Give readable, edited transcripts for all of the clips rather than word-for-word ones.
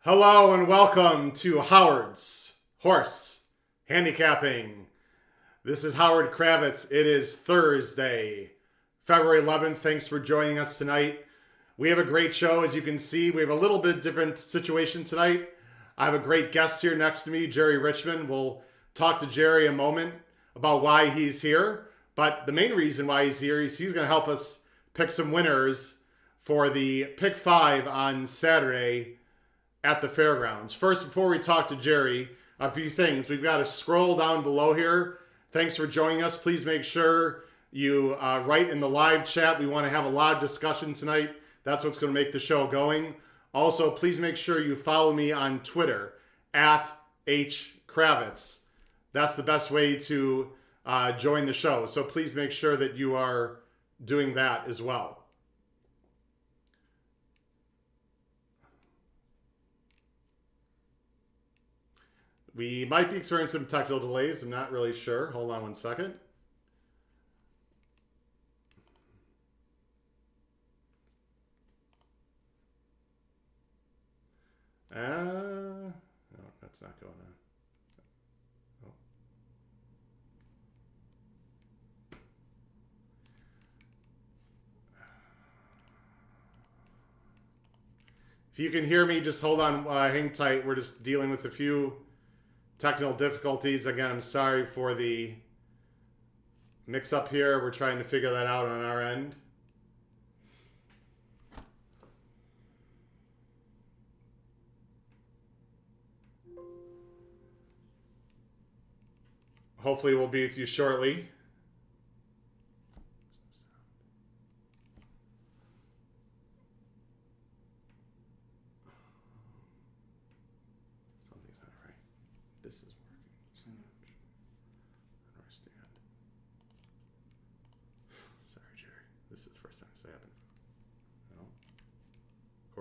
Hello and welcome to Howard's Horse Handicapping. This is Howard Kravitz. It is Thursday, February 11th. Thanks for joining us tonight. We have a great show. As you can see, we have a little bit different situation tonight. I have a great guest here next to me, Jerry Richman. We'll talk to Jerry in a moment about why he's here. But the main reason why he's here is he's going to help us pick some winners for the Pick 5 on Saturday at the Fairgrounds. First, before we talk to Jerry, a few things. We've got to scroll down below here. Thanks for joining us. Please make sure you write in the live chat. We want to have a lot of discussion tonight. That's what's going to make the show going. Also, please make sure you follow me on Twitter at @HKravitz. That's the best way to join the show. So please make sure that you are doing that as well. We might be experiencing some technical delays. I'm not really sure. Hold on one second. No, that's not going on. Oh. If you can hear me, just hold on, hang tight. We're just dealing with a few technical difficulties. Again, I'm sorry for the mix-up here. We're trying to figure that out on our end. Hopefully we'll be with you shortly.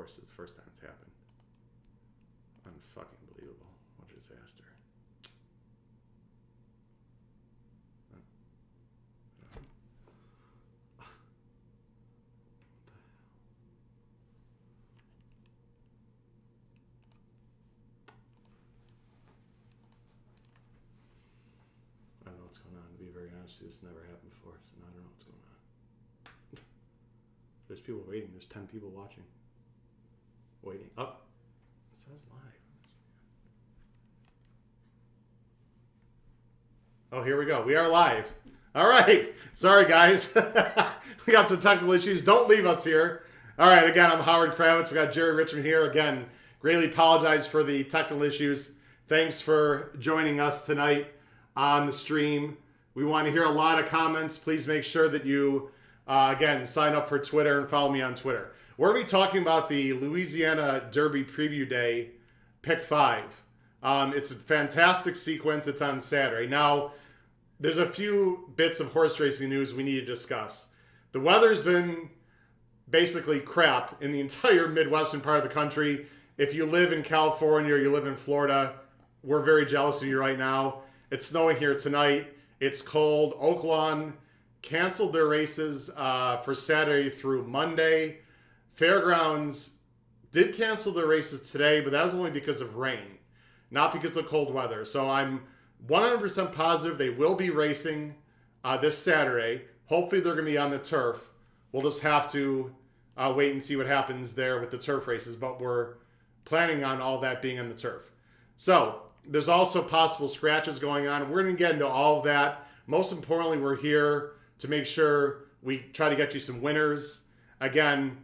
It's the first time it's happened. Unfucking believable. What a disaster. I don't know what's going on. To be very honest, this never happened before, so I don't know what's going on. There's people waiting. There's 10 people watching. Waiting. Oh, it says live. Oh, here we go. We are live. All right. Sorry, guys. We got some technical issues. Don't leave us here. All right. Again, I'm Howard Kravitz. We got Jerry Richman here. Again, greatly apologize for the technical issues. Thanks for joining us tonight on the stream. We want to hear a lot of comments. Please make sure that you, again, sign up for Twitter and follow me on Twitter. We're going to be talking about the Louisiana Derby Preview Day, Pick 5. It's a fantastic sequence. It's on Saturday. Now, there's a few bits of horse racing news we need to discuss. The weather's been basically crap in the entire Midwestern part of the country. If you live in California or you live in Florida, we're very jealous of you right now. It's snowing here tonight. It's cold. Oaklawn canceled their races for Saturday through Monday. Fairgrounds did cancel their races today, but that was only because of rain, not because of cold weather. So I'm 100% positive they will be racing this Saturday. Hopefully they're going to be on the turf. We'll just have to wait and see what happens there with the turf races, but we're planning on all that being on the turf. So there's also possible scratches going on. We're going to get into all of that. Most importantly, we're here to make sure we try to get you some winners. Again,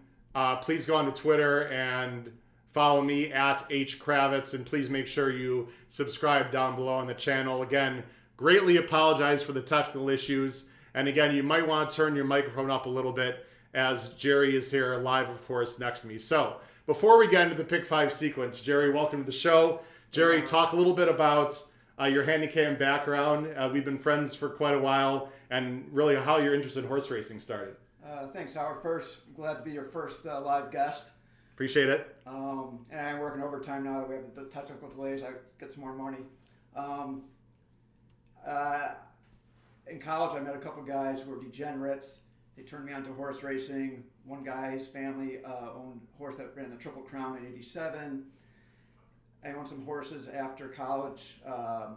please go on to Twitter and follow me at @HKravitz, and please make sure you subscribe down below on the channel. Again, greatly apologize for the technical issues. And again, you might want to turn your microphone up a little bit as Jerry is here live, of course, next to me. So before we get into the Pick 5 sequence, Jerry, welcome to the show. Jerry, talk a little bit about your handicapping background. We've been friends for quite a while, and really how your interest in horse racing started. Thanks, Howard. First, glad to be your first live guest. Appreciate it. And I'm working overtime now that we have the technical delays. I get some more money. In college, I met a couple guys who were degenerates. They turned me on to horse racing. One guy's family owned a horse that ran the Triple Crown in '87. I owned some horses after college. A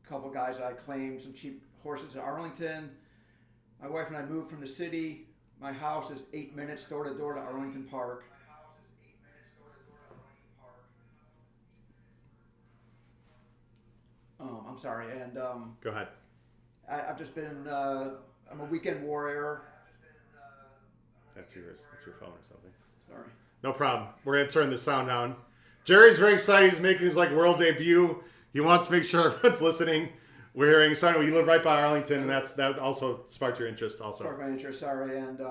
couple guys I claimed some cheap horses at Arlington. My wife and I moved from the city. My house is 8 minutes door to door to Arlington Park. I'm sorry, and Go ahead. I've just been. I'm a weekend warrior. That's yours. That's your phone or something. Sorry. No problem. We're gonna turn the sound down. Jerry's very excited. He's making his world debut. He wants to make sure everyone's listening. We're hearing, son, you live right by Arlington, and that also sparked your interest also. Sparked my interest, sorry. And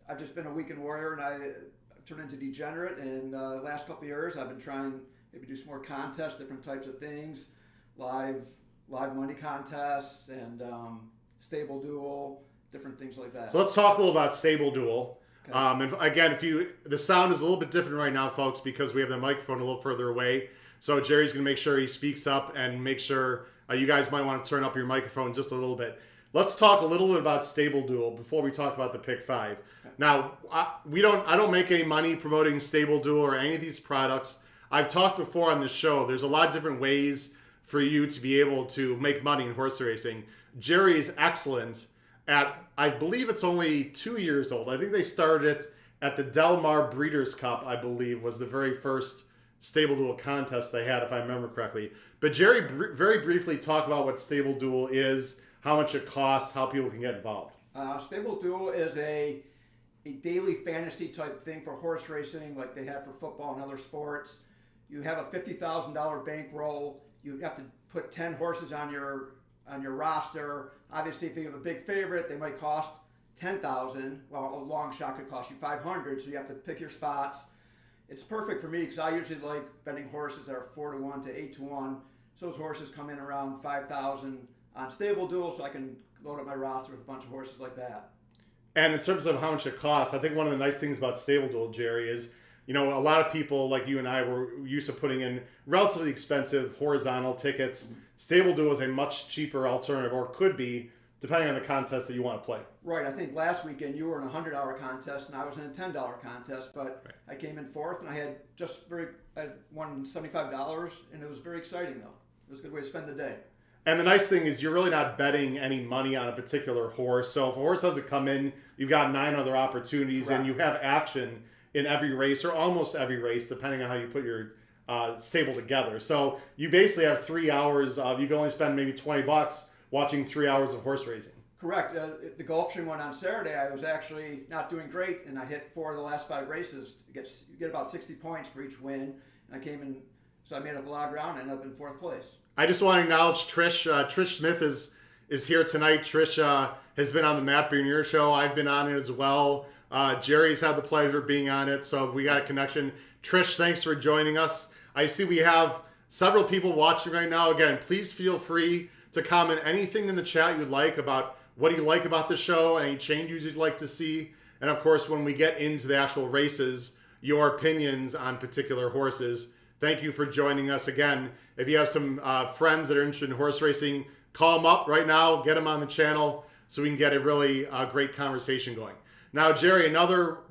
I've just been a weekend warrior, and I've turned into degenerate. And the last couple of years, I've been trying maybe do some more contests, different types of things, live money contests, and stable duel, different things like that. So let's talk a little about stable duel. Okay. And again, the sound is a little bit different right now, folks, because we have the microphone a little further away. So Jerry's going to make sure he speaks up and make sure you guys might want to turn up your microphone just a little bit. Let's talk a little bit about stable duel before we talk about the pick 5. Okay. Now, I don't make any money promoting stable duel or any of these products. I've talked before on the show. There's a lot of different ways for you to be able to make money in horse racing. Jerry is excellent at, I believe it's only 2 years old. I think they started it at the Del Mar Breeders' Cup, I believe, was the very first stable duel contest they had, if I remember correctly. But Jerry, very briefly talk about what stable duel is, how much it costs, how people can get involved. Stable duel is a daily fantasy type thing for horse racing, like they have for football and other sports. You have a $50,000 bankroll. You have to put 10 horses on your roster. Obviously, if you have a big favorite, they might cost $10,000. Well, a long shot could cost you $500. So you have to pick your spots. It's perfect for me because I usually like betting horses that are 4-1 to 8-1. So those horses come in around $5,000 on stable duel, so I can load up my roster with a bunch of horses like that. And in terms of how much it costs, I think one of the nice things about stable duel, Jerry, is a lot of people like you and I were used to putting in relatively expensive horizontal tickets. Mm-hmm. Stable duel is a much cheaper alternative, or could be, depending on the contest that you want to play. Right. I think last weekend you were in a $100 contest and I was in a $10 contest, but right. I came in fourth and I won $75, and it was very exciting though. It was a good way to spend the day. And the nice thing is you're really not betting any money on a particular horse. So if a horse doesn't come in, you've got 9 other opportunities. Correct. And you have action in every race, or almost every race, depending on how you put your stable together. So you basically have 3 hours of, you can only spend maybe $20 watching 3 hours of horse racing. Correct. The Gulfstream one on Saturday, I was actually not doing great, and I hit 4 of the last 5 races. You get about 60 points for each win. And I came in, so I made up a lot of ground and ended up in 4th place. I just want to acknowledge Trish. Trish Smith is here tonight. Trish has been on the Matt Bernier show. I've been on it as well. Jerry's had the pleasure of being on it, so we got a connection. Trish, thanks for joining us. I see we have several people watching right now. Again, please feel free to comment anything in the chat you'd like about what you like about the show, any changes you'd like to see. And of course, when we get into the actual races, your opinions on particular horses. Thank you for joining us again. If you have some friends that are interested in horse racing, call them up right now, get them on the channel so we can get a really great conversation going. Now, Jerry,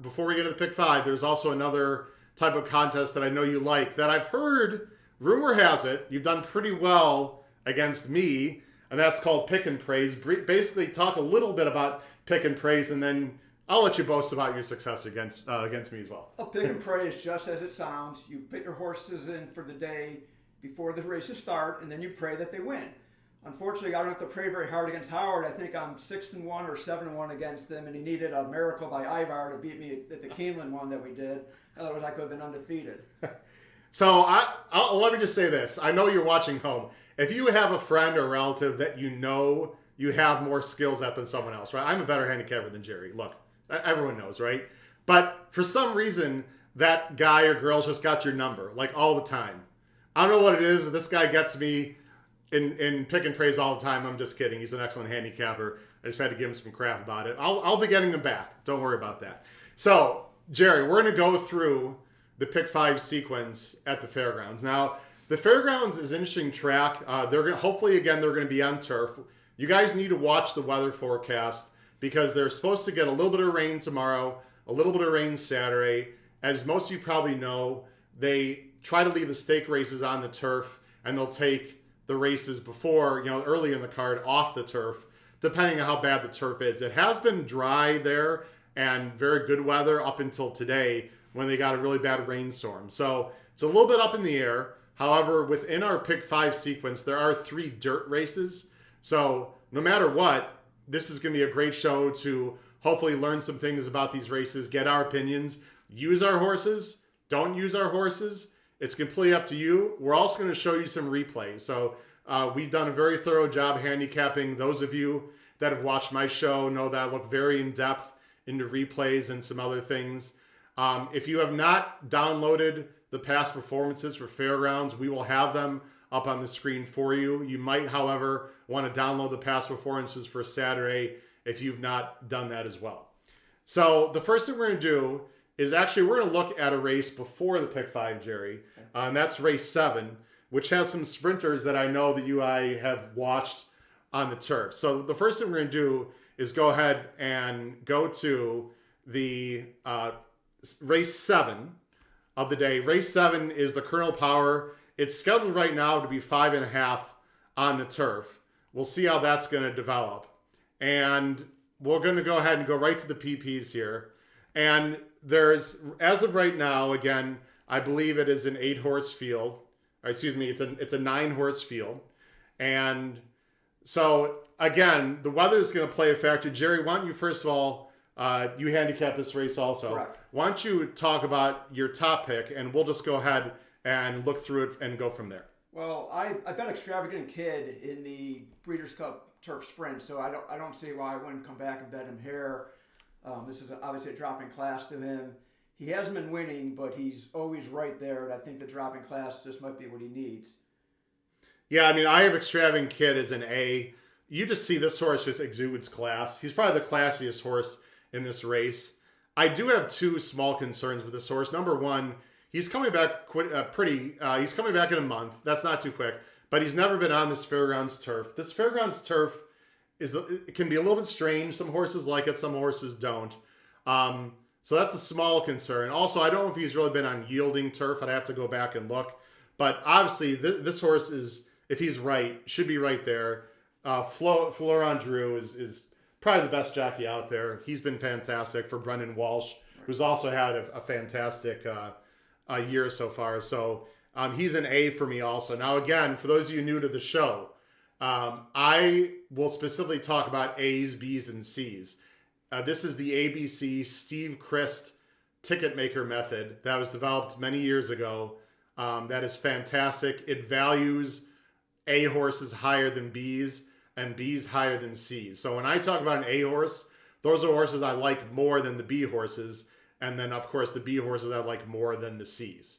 before we get to the pick 5, there's also another type of contest that I know you like that I've heard, rumor has it, you've done pretty well against me, and that's called Pick and Praise. Basically, talk a little bit about Pick and Praise, and then I'll let you boast about your success against me as well. A pick and praise, just as it sounds. You put your horses in for the day before the races start, and then you pray that they win. Unfortunately, I don't have to pray very hard against Howard. I think I'm 6-1 or 7-1 against him, and he needed a miracle by Ivar to beat me at the Keeneland one that we did. Otherwise, I could have been undefeated. So let me just say this. I know you're watching home. If you have a friend or relative that you know you have more skills at than someone else, right? I'm a better handicapper than Jerry. Look, everyone knows, right? But for some reason, that guy or girl's just got your number, like all the time. I don't know what it is. This guy gets me in Pick and Praise all the time. I'm just kidding. He's an excellent handicapper. I just had to give him some crap about it. I'll be getting him back. Don't worry about that. So, Jerry, we're going to go through the Pick 5 sequence at the Fairgrounds. Now, the Fairgrounds is an interesting track. Hopefully, again, they're going to be on turf. You guys need to watch the weather forecast because they're supposed to get a little bit of rain tomorrow, a little bit of rain Saturday. As most of you probably know, they try to leave the stake races on the turf, and they'll take the races before, earlier in the card off the turf, depending on how bad the turf is. It has been dry there and very good weather up until today when they got a really bad rainstorm. So it's a little bit up in the air. However, within our pick 5 sequence, there are 3 dirt races. So no matter what, this is going to be a great show to hopefully learn some things about these races, get our opinions, use our horses, don't use our horses. It's completely up to you. We're also going to show you some replays. So we've done a very thorough job handicapping. Those of you that have watched my show know that I look very in depth into replays and some other things. If you have not downloaded the past performances for Fairgrounds, we will have them up on the screen for you. You might, however, want to download the past performances for Saturday if you've not done that as well. So the first thing we're going to do is we're going to look at a race before the pick 5, Jerry. And that's race 7, which has some sprinters that I know that I have watched on the turf. So the first thing we're going to do is go ahead and go to the race 7 of the day. Race 7 is the Colonel Power. It's scheduled right now to be 5.5 on the turf. We'll see how that's going to develop. And we're going to go ahead and go right to the PPs here. And there's, as of right now, again, I believe it is an 8-horse field. Or excuse me, it's a 9-horse field. And so, again, the weather is going to play a factor. Jerry, why don't you, first of all, you handicap this race also. Correct. Why don't you talk about your top pick, and we'll just go ahead and look through it and go from there. Well, I bet Extravagant Kid in the Breeders' Cup Turf Sprint, so I don't see why I wouldn't come back and bet him here. This is obviously a drop in class to him. He hasn't been winning, but he's always right there, and I think the drop in class just might be what he needs. Yeah, I mean, I have Extravagant Kid as an A. You just see this horse just exudes class. He's probably the classiest horse in this race. I do have 2 small concerns with this horse. Number one, he's coming back he's coming back in a month. That's not too quick, but he's never been on this Fairgrounds turf. This Fairgrounds turf it can be a little bit strange. Some horses like it, some horses don't. So that's a small concern. Also, I don't know if he's really been on yielding turf. I'd have to go back and look. But obviously, this horse is, if he's right, should be right there. Florent Drew is probably the best jockey out there. He's been fantastic for Brendan Walsh, who's also had a fantastic year so far. So he's an A for me also. Now, again, for those of you new to the show, I will specifically talk about A's, B's, and C's. This is the ABC Steve Christ ticket maker method that was developed many years ago. That is fantastic. It values A horses higher than B's and B's higher than C's. So when I talk about an A horse, those are horses I like more than the B horses. And then, of course, the B horses I like more than the C's.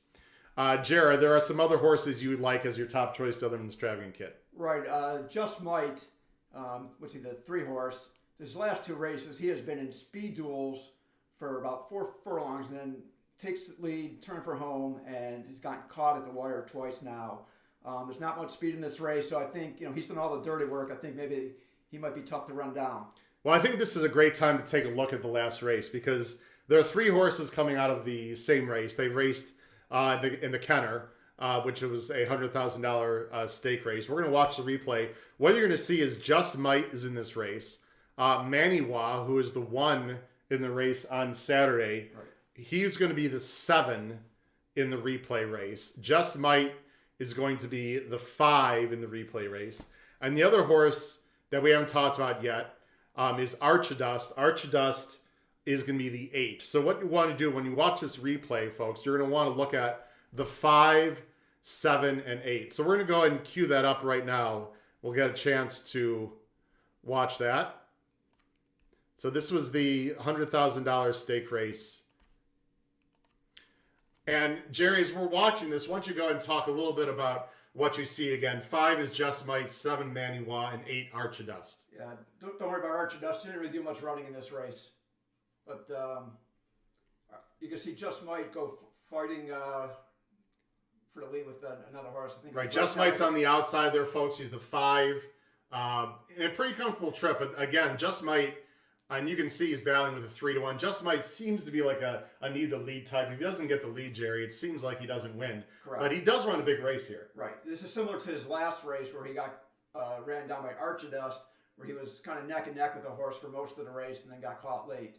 Jared, there are some other horses you would like as your top choice other than the Extravagant Kid. Right. Just Might, the 3-horse. His last 2 races, he has been in speed duels for about 4 furlongs and then takes the lead, turn for home, and he's gotten caught at the wire twice now. There's not much speed in this race, so I think he's done all the dirty work. I think maybe he might be tough to run down. Well, I think this is a great time to take a look at the last race because there are 3 horses coming out of the same race. They raced in the Kenner, which was a $100,000 stake race. We're going to watch the replay. What you're going to see is Just Might is in this race. Maniwa, who is the 1 in the race on Saturday, right, he's going to be the 7 in the replay race. Just Might is going to be the 5 in the replay race. And the other horse that we haven't talked about yet is Archidust. Archidust is going to be the 8. So what you want to do when you watch this replay, folks, you're going to want to look at the 5, 7, and 8. So we're going to go ahead and cue that up right now. We'll get a chance to watch that. So this was the $100,000 stake race. And Jerry, as we're watching this, why don't you go ahead and talk a little bit about what you see again. 5 is Just Might, 7 Maniwa, and 8 Archidust. Yeah, don't worry about Archidust. He didn't really do much running in this race. But you can see Just Might go fighting for the lead with another horse. I think right, Just Might's on the outside there, folks. He's the 5. In a pretty comfortable trip. But again, Just Might, And you can see he's battling with a 3-1. Just Might seems to be like a need the lead type. If he doesn't get the lead, Jerry, it seems like he doesn't win. Correct. But he does run a big race here. Right. This is similar to his last race where he got ran down by Archidust, where he was kind of neck and neck with the horse for most of the race and then got caught late.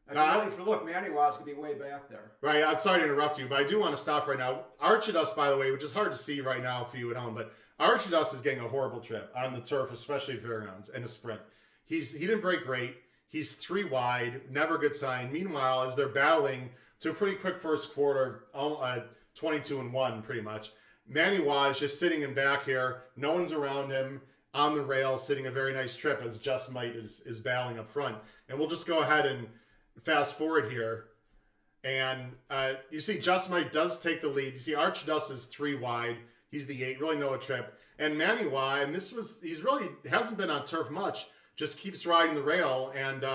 If you look, Manny Wild's going to be way back there. Right. I'm sorry to interrupt you, but I do want to stop right now. Archidust, by the way, which is hard to see right now for you at home, but Archidust is getting a horrible trip on the turf, especially Fairgrounds, in a sprint. He didn't break great. He's 3 wide, never a good sign. Meanwhile, as they're battling to a pretty quick first quarter, 22-1 pretty much, Manny Waj just sitting in back here. No one's around him on the rail, sitting a very nice trip as Just Might is battling up front. And we'll just go ahead and fast forward here. And you see Just Might does take the lead. You see Archidust is 3 wide. He's the 8, really no trip. And Manny Waj, and he's really hasn't been on turf much, just keeps riding the rail and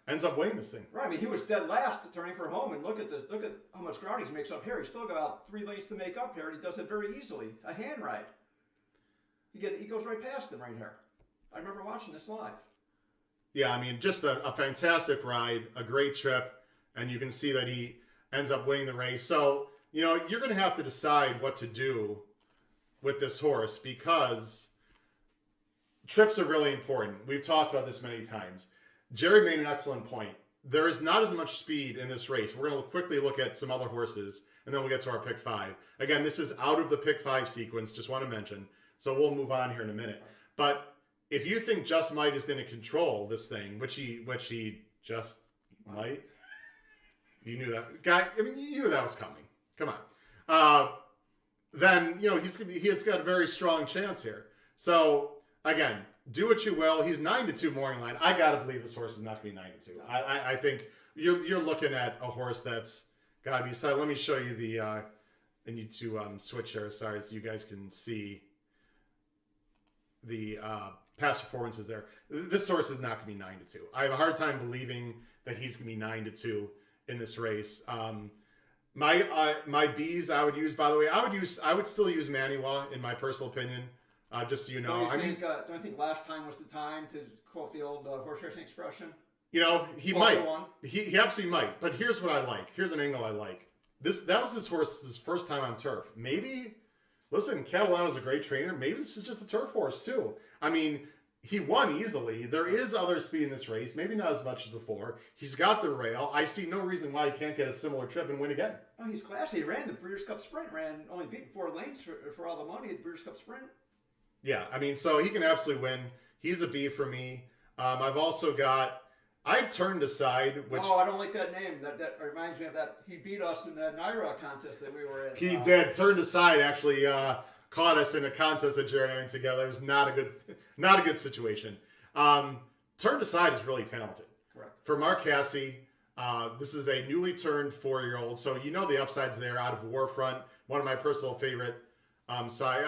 ends up winning this thing. Right. I mean, he was dead last turning for home, and look at this. Look at how much ground he makes up here. He's still got about 3 lanes to make up here, and he does it very easily. A hand ride. He goes right past him right here. I remember watching this live. Yeah, I mean, just a fantastic ride, a great trip, and you can see that he ends up winning the race. So, you're going to have to decide what to do with this horse because trips are really important. We've talked about this many times. Jerry made an excellent point. There is not as much speed in this race. We're going to quickly look at some other horses, and then we'll get to our pick 5. Again, this is out of the pick 5 sequence, just want to mention. So we'll move on here in a minute. But if you think Just Might is going to control this thing, which he just might, you knew that. Guy, I mean, you knew that was coming. Come on. Then, he has got a very strong chance here. So, again, do what you will. He's 9-2 morning line. I got to believe this horse is not going to be 9-2. I think you're looking at a horse that's got to be. So let me show you the. I need to switch here. Sorry, so you guys can see the past performances there. This horse is not going to be 9-2. I have a hard time believing that he's going to be 9-2 in this race. My B's I would use, by the way, I would still use Maniwa in my personal opinion. Just so you know, don't you think last time was the time to quote the old horse racing expression? He might. He absolutely might. But here's what I like. Here's an angle I like. That was his horse's first time on turf. Maybe, listen, Catalano's a great trainer. Maybe this is just a turf horse too. I mean, he won easily. There is other speed in this race. Maybe not as much as before. He's got the rail. I see no reason why he can't get a similar trip and win again. Oh, he's classy. He ran the Breeders' Cup Sprint. Only beaten 4 lanes for all the money at Breeders' Cup Sprint. Yeah, I mean, so he can absolutely win. He's a B for me. I've turned aside. I don't like that name. That reminds me of that. He beat us in the Naira contest that we were in. He did. Turned aside actually caught us in a contest that Jared and I were together. It was not a good situation. Turned aside is really talented. Correct. For Mark Casse, this is a newly turned 4-year-old. So the upsides there out of Warfront. One of my personal favorite. Out of Warfront,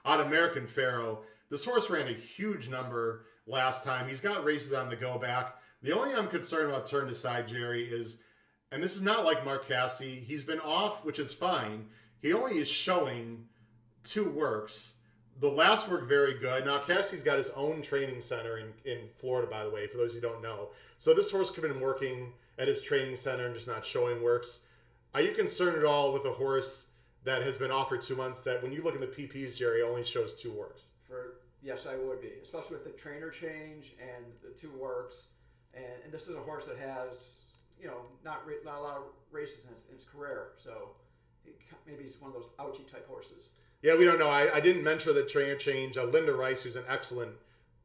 out of American Pharaoh. This horse ran a huge number last time. He's got races on the go back. The only thing I'm concerned about turned aside, Jerry, is, and this is not like Mark Casse, he's been off, which is fine. He only is showing 2 works. The last work very good. Now, Cassie's got his own training center in Florida, by the way, for those who don't know. So this horse could have been working at his training center and just not showing works. Are you concerned at all with a horse that has been offered 2 months that when you look at the PPs, Jerry, only shows 2 works? Yes, I would be, especially with the trainer change and the 2 works. And this is a horse that has, not a lot of races in its career. So maybe he's one of those ouchie type horses. Yeah, we don't know. I didn't mention the trainer change. Linda Rice, who's an excellent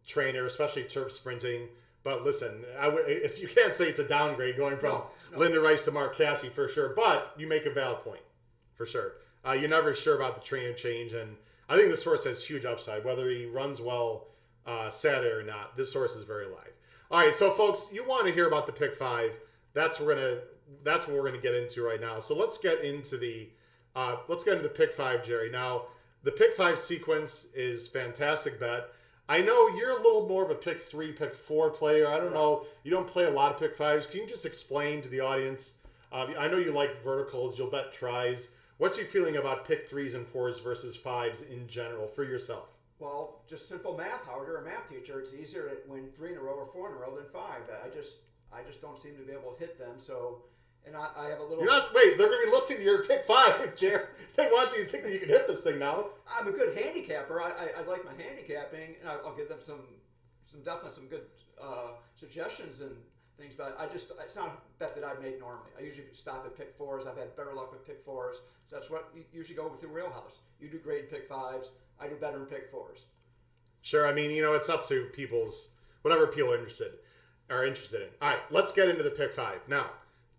trainer, especially turf sprinting. But listen, you can't say it's a downgrade going from Linda Rice to Mark Casse for sure. But you make a valid point, for sure. You're never sure about the trainer change, and I think this horse has huge upside. Whether he runs well Saturday or not, this horse is very live. All right, so folks, you want to hear about the pick 5? That's what we're gonna get into right now. So let's get into the pick 5, Jerry. Now, the pick 5 sequence is fantastic bet. I know you're a little more of a pick 3, pick 4 player. I don't know. You don't play a lot of pick 5s. Can you just explain to the audience? I know you like verticals. You'll bet tries. What's your feeling about pick 3s and 4s versus 5s in general for yourself? Well, just simple math, Howard. You're a math teacher. It's easier to win 3 in a row or 4 in a row than 5. I just don't seem to be able to hit them. So, and I have a little. Wait, they're going to be listening to your pick 5, Jared. They want you to think that you can hit this thing now. I'm a good handicapper. I like my handicapping, and I'll give them some good suggestions and things. But it's not a bet that I make normally. I usually stop at pick 4s. I've had better luck with pick 4s. So that's what you usually go with your wheelhouse. You do great in pick 5s. I do better in pick 4s. Sure. I mean, it's up to whatever people are interested in. All right, let's get into the pick 5. Now,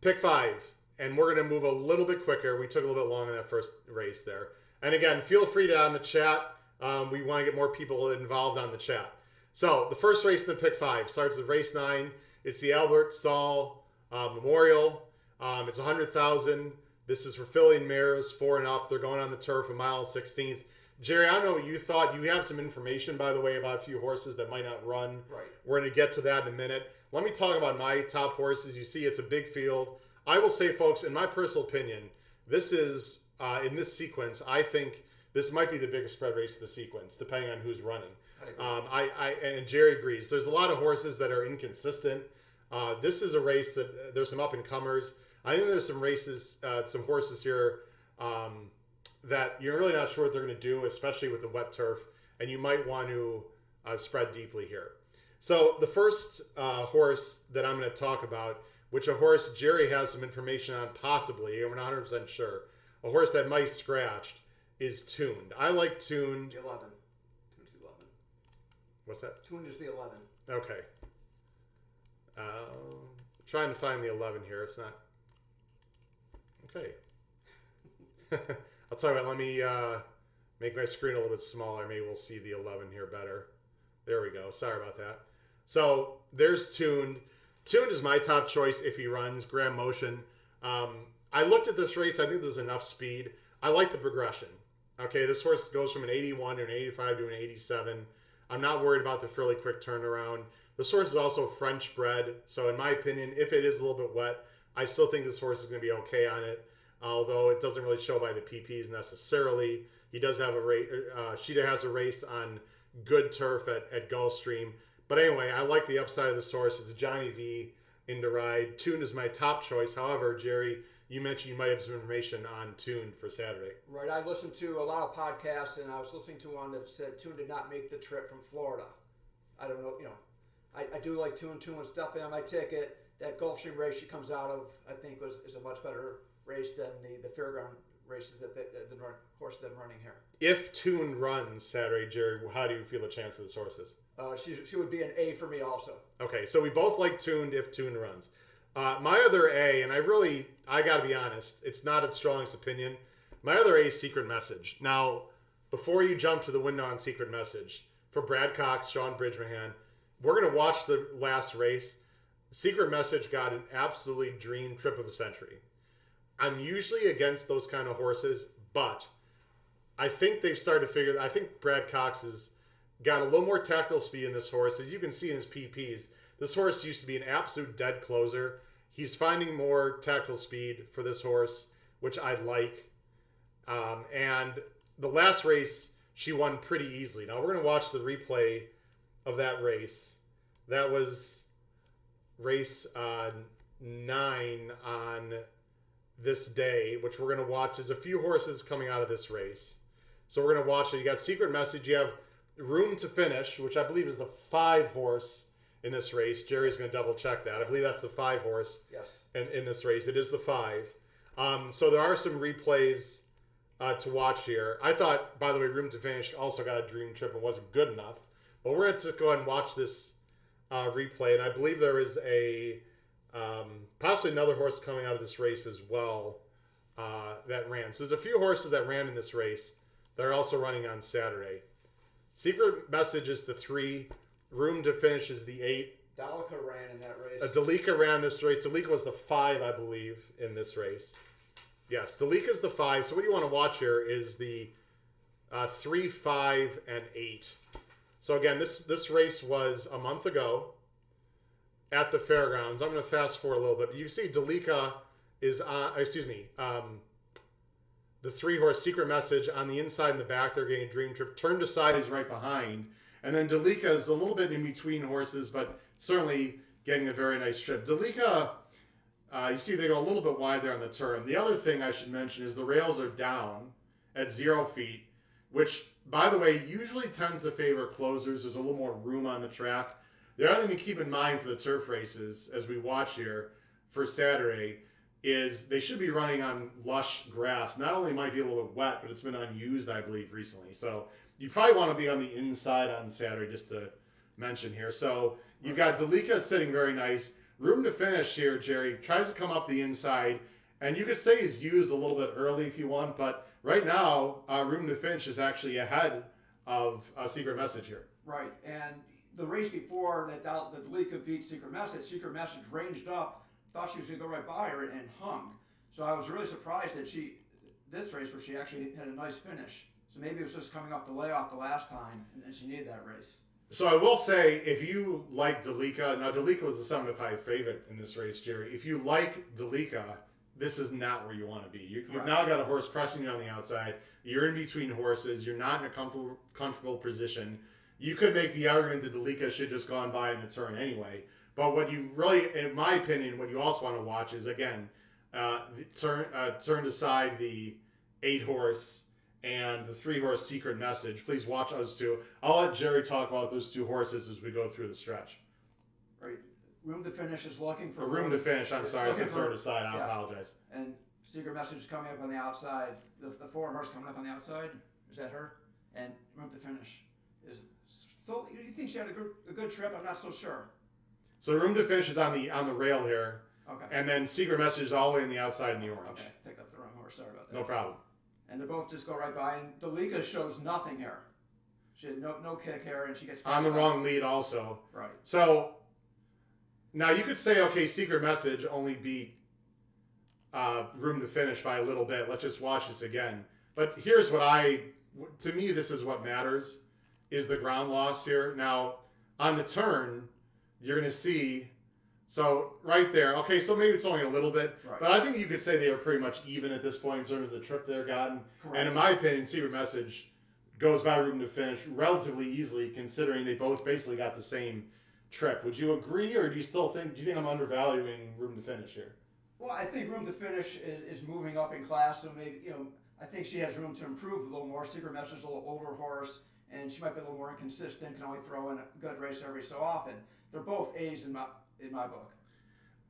pick 5, and we're going to move a little bit quicker. We took a little bit long in that first race there. And again, feel free to on the chat. We want to get more people involved on the chat. So the first race in the pick 5 starts with race 9. It's the Albert Stahl Memorial. It's 100,000. This is for filly and mares, 4 and up. They're going on the turf, a mile and 16th. Jerry, I don't know what you thought. You have some information, by the way, about a few horses that might not run. Right. We're going to get to that in a minute. Let me talk about my top horses. You see, it's a big field. I will say, folks, in my personal opinion, this is, in this sequence, I think this might be the biggest spread race of the sequence, depending on who's running. And Jerry agrees. There's a lot of horses that are inconsistent. This is a race that there's some up-and-comers. I think there's some races, some horses here that you're really not sure what they're going to do, especially with the wet turf, and you might want to spread deeply here. So the first horse that I'm going to talk about, which a horse Jerry has some information on possibly, and we're not 100% sure, a horse that might scratched, is Tuned. I like Tuned. 11. Tuned's the 11. What's that? Tuned is the 11. Okay. Trying to find the 11 here. It's not. Okay. I'll tell you what, let me make my screen a little bit smaller. Maybe we'll see the 11 here better. There we go. Sorry about that. So there's Tuned. Tuned is my top choice if he runs. Graham Motion. I looked at this race. I think there's enough speed. I like the progression. Okay, this horse goes from an 81 to an 85 to an 87. I'm not worried about the fairly quick turnaround. This horse is also French bred. So in my opinion, if it is a little bit wet, I still think this horse is going to be okay on it. Although it doesn't really show by the PPs necessarily. He does have a race. Sheeta has a race on good turf at Gulfstream. But anyway, I like the upside of this horse. It's Johnny V in to ride. Tuned is my top choice. However, Jerry, you mentioned you might have some information on Tuned for Saturday. Right. I listened to a lot of podcasts, and I was listening to one that said Tuned did not make the trip from Florida. I don't know. I do like Tuned. Tuned was definitely on my ticket. That Gulfstream race she comes out of, I think, is a much better race than the Fairground races that the horses that I'm running here. If Tuned runs Saturday, Jerry, how do you feel the chance of this horse is? She would be an A for me also. Okay, so we both like Tuned if Tuned runs. My other A, and I got to be honest, it's not its strongest opinion. My other A is Secret Message. Now, before you jump to the window on Secret Message, for Brad Cox, Sean Bridgman, we're going to watch the last race. Secret Message got an absolutely dream trip of a century. I'm usually against those kind of horses, but I think they've started to figure. I think Brad Cox has got a little more tactical speed in this horse. As you can see in his PPs, this horse used to be an absolute dead closer. He's finding more tactical speed for this horse, which I like. And the last race, she won pretty easily. Now, we're going to watch the replay of that race. That was race 9 on this day, which we're going to watch. There's a few horses coming out of this race. So we're going to watch it. You got Secret Message. You have Room to Finish, which I believe is the 5 horse in this race. Jerry's going to double check that. I believe that's the 5 horse. Yes. In this race. It is the 5. So there are some replays to watch here. I thought, by the way, Room to Finish also got a dream trip and wasn't good enough. But we're going to go ahead and watch this replay. And I believe there is a possibly another horse coming out of this race as well that ran. So there's a few horses that ran in this race that are also running on Saturday. Secret Message is the 3. Room to Finish is the 8. Dalika ran in that race. Dalika ran this race. Dalika was the 5, I believe, in this race. Yes, Dalika's the 5. So what you want to watch here is the 3, 5, and 8. So again, this race was a month ago at the Fairgrounds. I'm going to fast forward a little bit. You see Dalika is on, the 3-horse Secret Message on the inside and the back. They're getting Dream Trip. Turned Aside is right behind. And then Delika is a little bit in between horses, but certainly getting a very nice trip. Delika, you see they go a little bit wide there on the turn. The other thing I should mention is the rails are down at 0 feet, which, by the way, usually tends to favor closers. There's a little more room on the track. The other thing to keep in mind for the turf races, as we watch here for Saturday, is they should be running on lush grass. Not only might be a little bit wet, but it's been unused, I believe, recently. So you probably want to be on the inside on Saturday, just to mention here. So you've got Delika sitting very nice. Room to Finish here, Jerry, tries to come up the inside. And you could say he's used a little bit early if you want, but right now, Room to Finish is actually ahead of Secret Message here. Right, and the race before that Delika beat Secret Message ranged up, thought she was going to go right by her and hung. So I was really surprised that this race where she actually had a nice finish. So maybe it was just coming off the layoff the last time and she needed that race. So I will say, if you like Delika, now Delika was a 7-5 favorite in this race, Jerry. If you like Delika, this is not where you want to be. You've now got a horse pressing you on the outside. You're in between horses. You're not in a comfortable position. You could make the argument that Delika should just gone by in the turn anyway. But what you really, in my opinion, what you also want to watch is, again, Turned Aside, the 8-horse, and the 3-horse Secret Message. Please watch those two. I'll let Jerry talk about those 2 horses as we go through the stretch. Right. Room to Finish is looking for... Room to Finish, I'm sorry, I said Turned Aside, I apologize. And Secret Message is coming up on the outside. The 4-horse coming up on the outside, is that her? And Room to Finish is... So you think she had a good trip? I'm not so sure. So Room to Finish is on the rail here. Okay. And then Secret Message is all the way on the outside in the orange. Okay, picked up the wrong horse. Sorry about that. No problem. And they both just go right by. And Delika shows nothing here. She had no kick here, and she gets on the wrong lead also. Right. So now you could say, okay, Secret Message only beat Room to Finish by a little bit. Let's just watch this again. But here's to me, this is what matters, is the ground loss here. Now, on the turn, you're going to see, so right there, okay, so maybe it's only a little bit, but I think you could say they were pretty much even at this point in terms of the trip they've gotten. Correct. And in my opinion, Secret Message goes by Room to Finish relatively easily, considering they both basically got the same trip. Would you agree, or do you think I'm undervaluing Room to Finish here? Well, I think Room to Finish is moving up in class, so maybe, I think she has room to improve a little more. Secret Message is a little older horse, and she might be a little more inconsistent, can only throw in a good race every so often. They're both A's in my book.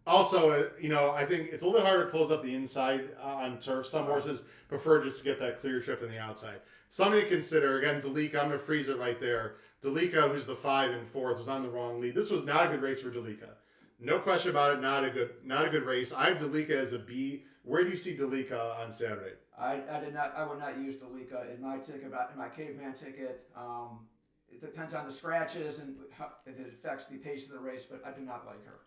Also, I think it's a little bit harder to close up the inside on turf. Some horses prefer just to get that clear trip in the outside. Something to consider, again, Delika, I'm going to freeze it right there. Delika, who's the 5 and 4th, was on the wrong lead. This was not a good race for Delika. No question about it, not a good race. I have Delika as a B. Where do you see Delika on Saturday? I would not use Delika in my ticket, in my caveman ticket. It depends on the scratches and if it affects the pace of the race, but I do not like her.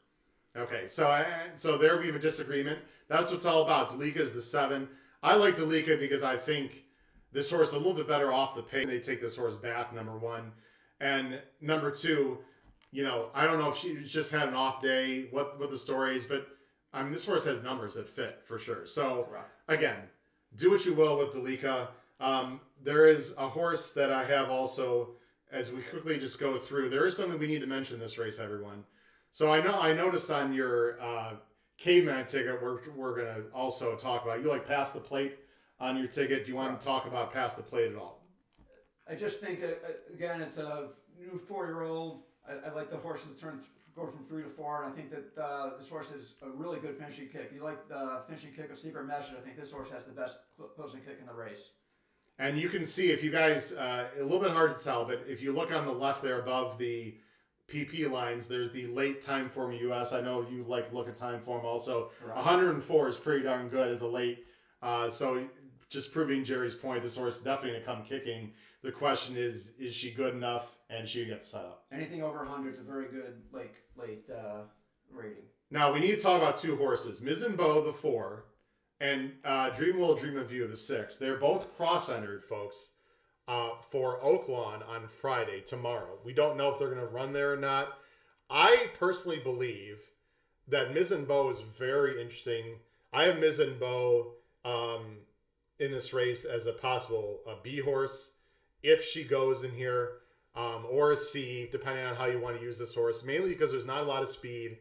Okay, so there we have a disagreement. That's what it's all about. Delika is the 7. I like Delika because I think this horse is a little bit better off the pace. They take this horse back, number 1. And number 2, I don't know if she just had an off day, what the story is, but this horse has numbers that fit for sure. So, again, do what you will with Delika. There is a horse that I have also, as we quickly just go through. There is something we need to mention in this race, everyone. So I noticed on your caveman ticket, we're going to also talk about, you like Pass the Plate on your ticket. Do you want to talk about Pass the Plate at all? I just think, again, it's a new 4-year-old. I like the horses that go from 3 to 4, and I think that this horse has a really good finishing kick. You like the finishing kick of Secret Message. I think this horse has the best closing kick in the race. And you can see, if you guys, a little bit hard to tell, but if you look on the left there above the PP lines, there's the late time form US. I know you like to look at time form also. Right. 104 is pretty darn good as a late. So just proving Jerry's point, this horse is definitely going to come kicking. The question is she good enough, and she gets set up? Anything over 100 is a very good late rating. Now, we need to talk about 2 horses. Mizzenbo, the 4, and Dream Little Dream of You, the 6. They're both cross-entered, folks, for Oaklawn on Friday, tomorrow. We don't know if they're going to run there or not. I personally believe that Mizzenbo is very interesting. I have Mizzenbo in this race as a possible B horse if she goes in here, or a C, depending on how you want to use this horse. Mainly because there's not a lot of speed.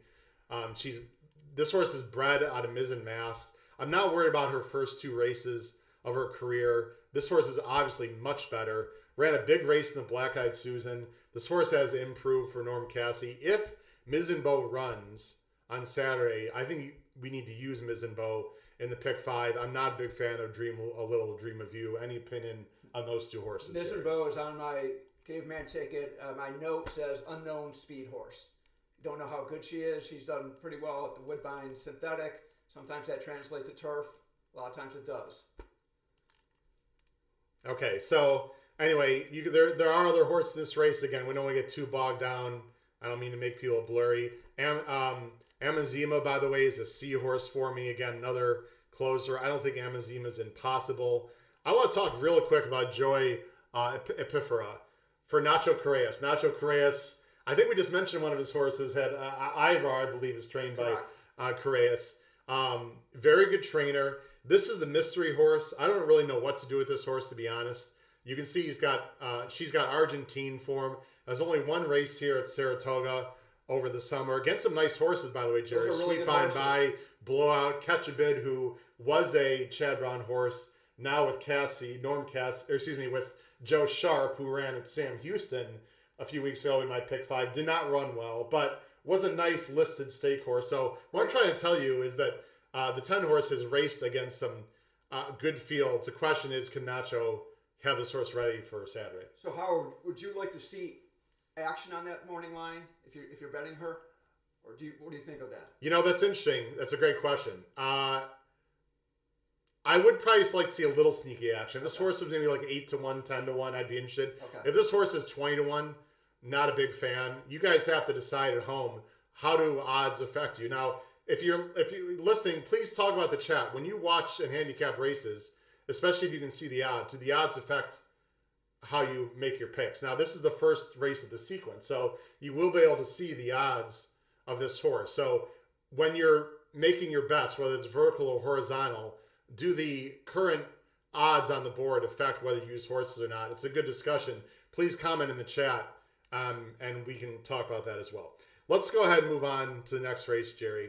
This horse is bred out of Mizzen, Mass. I'm not worried about her first 2 races of her career. This horse is obviously much better. Ran a big race in the Black Eyed Susan. This horse has improved for Norm Cassie. If Mizzenbo runs on Saturday, I think we need to use Mizzenbo in the pick 5. I'm not a big fan of A Little Dream of You. Any opinion on those 2 horses? Mizzenbo is on my caveman ticket. My note says unknown speed horse. Don't know how good she is. She's done pretty well at the Woodbine Synthetic. Sometimes that translates to turf. A lot of times it does. Okay, so anyway, there are other horses in this race. Again, we don't want to get too bogged down. I don't mean to make people blurry. Amazima, by the way, is a C horse for me. Again, another closer. I don't think Amazima is impossible. I want to talk real quick about Joy Epifera for Nacho Correas. Nacho Correas, I think we just mentioned one of his horses had Ivar, I believe, is trained by Correas. Very good trainer. This is the mystery horse. I don't really know what to do with this horse, to be honest. You can see she's got Argentine form. There's only 1 race here at Saratoga over the summer against some nice horses, by the way, Jerry. Really Sweet By and By, Blowout, Catch a Bid, who was a Chad Brown horse, now with with Joe Sharp, who ran at Sam Houston a few weeks ago in my pick 5. Did not run well, but was a nice listed stake horse. So what I'm trying to tell you is that the 10 horse has raced against some good fields. The question is, can Nacho have this horse ready for Saturday? So Howard, would you like to see action on that morning line if you're betting her, or what do you think of that? That's interesting. That's a great question. I would probably like to see a little sneaky action. If this horse was maybe like 8-1, 10-1, I'd be interested. Okay. If this horse is 20-1, not a big fan. You guys have to decide at home, how do odds affect you? Now, if you're listening, please talk about the chat. When you watch and handicap races, especially if you can see the odds, do the odds affect how you make your picks? Now, this is the first race of the sequence, so you will be able to see the odds of this horse. So when you're making your bets, whether it's vertical or horizontal, do the current odds on the board affect whether you use horses or not? It's a good discussion. Please comment in the chat, and we can talk about that as well. Let's go ahead and move on to the next race, Jerry,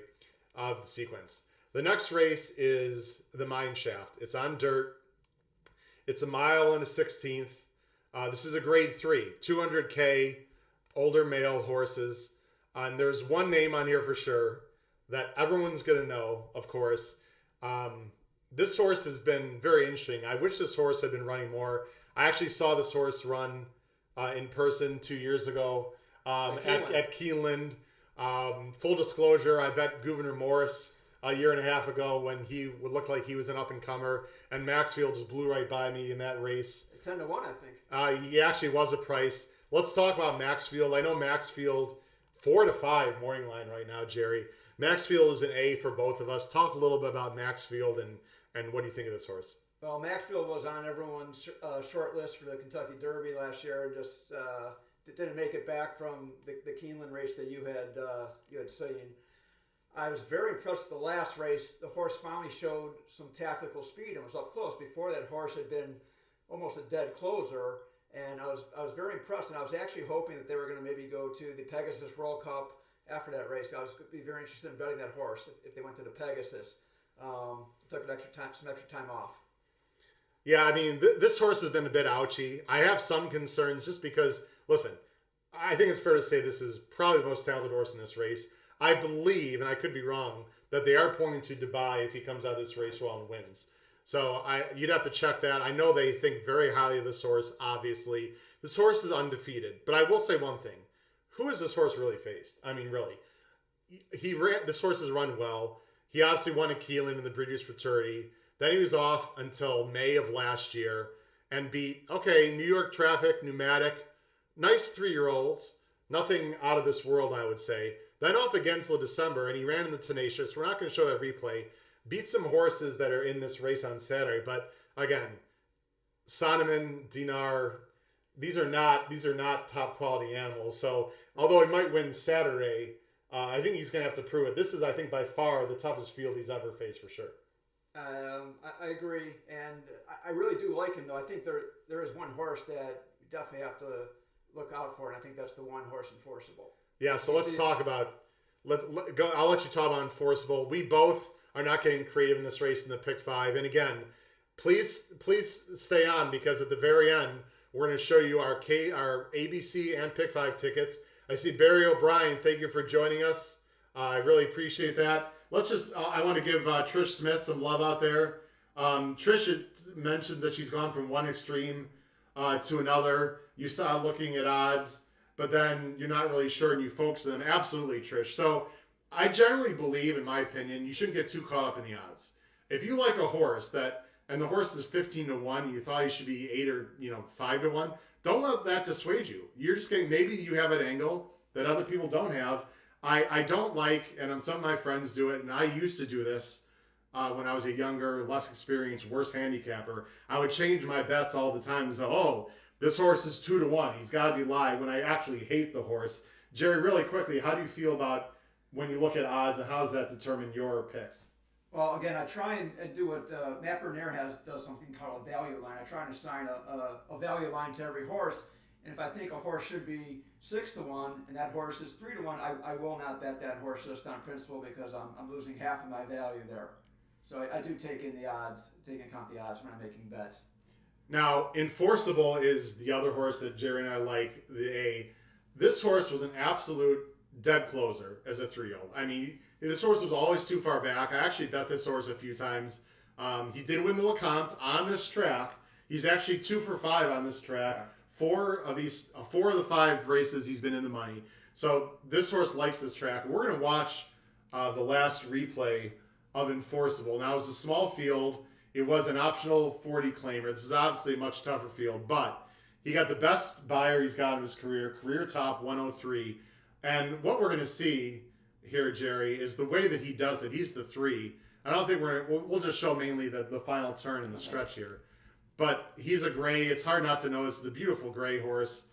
of the sequence. The next race is the Mine Shaft. It's on dirt. It's 1 mile and a 16th. This is a grade 3, 200K, older male horses. And there's one name on here for sure that everyone's going to know, of course. This horse has been very interesting. I wish this horse had been running more. I actually saw this horse run in person 2 years ago at Keeneland. Full disclosure, I bet Gouverneur Morris a year and a half ago when he would look like he was an up-and-comer, and Maxfield just blew right by me in that race. 10-1, I think. He actually was a price. Let's talk about Maxfield. I know Maxfield, 4-5 morning line right now, Jerry. Maxfield is an A for both of us. Talk a little bit about Maxfield and what do you think of this horse? Well, Maxfield was on everyone's short list for the Kentucky Derby last year, and just didn't make it back from the Keeneland race that you had seen. I was very impressed with the last race. The horse finally showed some tactical speed and was up close. Before that, horse had been almost a dead closer, and I was very impressed. And I was actually hoping that they were going to maybe go to the Pegasus World Cup after that race. I was be very interested in betting that horse if they went to the Pegasus. Took some extra time off. Yeah, I mean, this horse has been a bit ouchy. I have some concerns just because, listen, I think it's fair to say this is probably the most talented horse in this race. I believe, and I could be wrong, that they are pointing to Dubai if he comes out of this race well and wins. So you'd have to check that. I know they think very highly of this horse, obviously. This horse is undefeated. But I will say one thing. Who has this horse really faced? I mean, really. This horse has run well. He obviously won at Keeneland in the Breeders' Fraternity. Then he was off until May of last year and beat, New York Traffic, Pneumatic, nice 3-year-olds. Nothing out of this world, I would say. Then off again till December, and he ran in the Tenacious. We're not going to show that replay. Beat some horses that are in this race on Saturday. But again, Sonneman, Dinar, these are not top quality animals. So although he might win Saturday, I think he's going to have to prove it. This is, I think, by far the toughest field he's ever faced for sure. I agree, and I really do like him though. I think there is one horse that you definitely have to look out for, and I think that's the one horse Enforceable. Yeah, so let's talk about. Go. I'll let you talk about Enforceable. We both are not getting creative in this race in the pick 5, and again, please stay on because at the very end we're going to show you our ABC and pick 5 tickets. I see Barry O'Brien. Thank you for joining us. I really appreciate that. Let's just. I want to give Trish Smith some love out there. Trish mentioned that she's gone from one extreme to another. You saw looking at odds, but then you're not really sure and you focus on them. Absolutely, Trish. So I generally believe, in my opinion, you shouldn't get too caught up in the odds. If you like a horse and the horse is 15 to 1, you thought he should be 8 or 5 to 1, don't let that dissuade you. You're just getting, maybe you have an angle that other people don't have. I don't like, and some of my friends do it, and I used to do this when I was a younger, less experienced, worse handicapper. I would change my bets all the time and say, oh, this horse is 2 to 1. He's got to be live when I actually hate the horse. Jerry, really quickly, how do you feel about when you look at odds and how does that determine your picks? Well, again, I try and do what Matt Bernier does something called a value line. I try and assign a value line to every horse. And if I think a horse should be 6 to 1 and that horse is 3 to 1, I will not bet that horse just on principle because I'm losing half of my value there. So I do take into account the odds when I'm making bets. Now, Enforceable is the other horse that Jerry and I like. This horse was an absolute dead closer as a 3-year-old. I mean, this horse was always too far back. I actually bet this horse a few times. He did win the LeCompte on this track. He's actually 2 for 5 on this track. 4 of the 5 races he's been in the money. So this horse likes this track. We're going to watch the last replay of Enforceable. Now, it was a small field. It was an optional 40 claimer. This is obviously a much tougher field, but he got the best buyer he's got in his career top 103. And what we're going to see here, Jerry, is the way that he does it. He's the 3. I don't think we'll just show mainly the final turn in the stretch here. But he's a gray. It's hard not to notice the beautiful gray horse.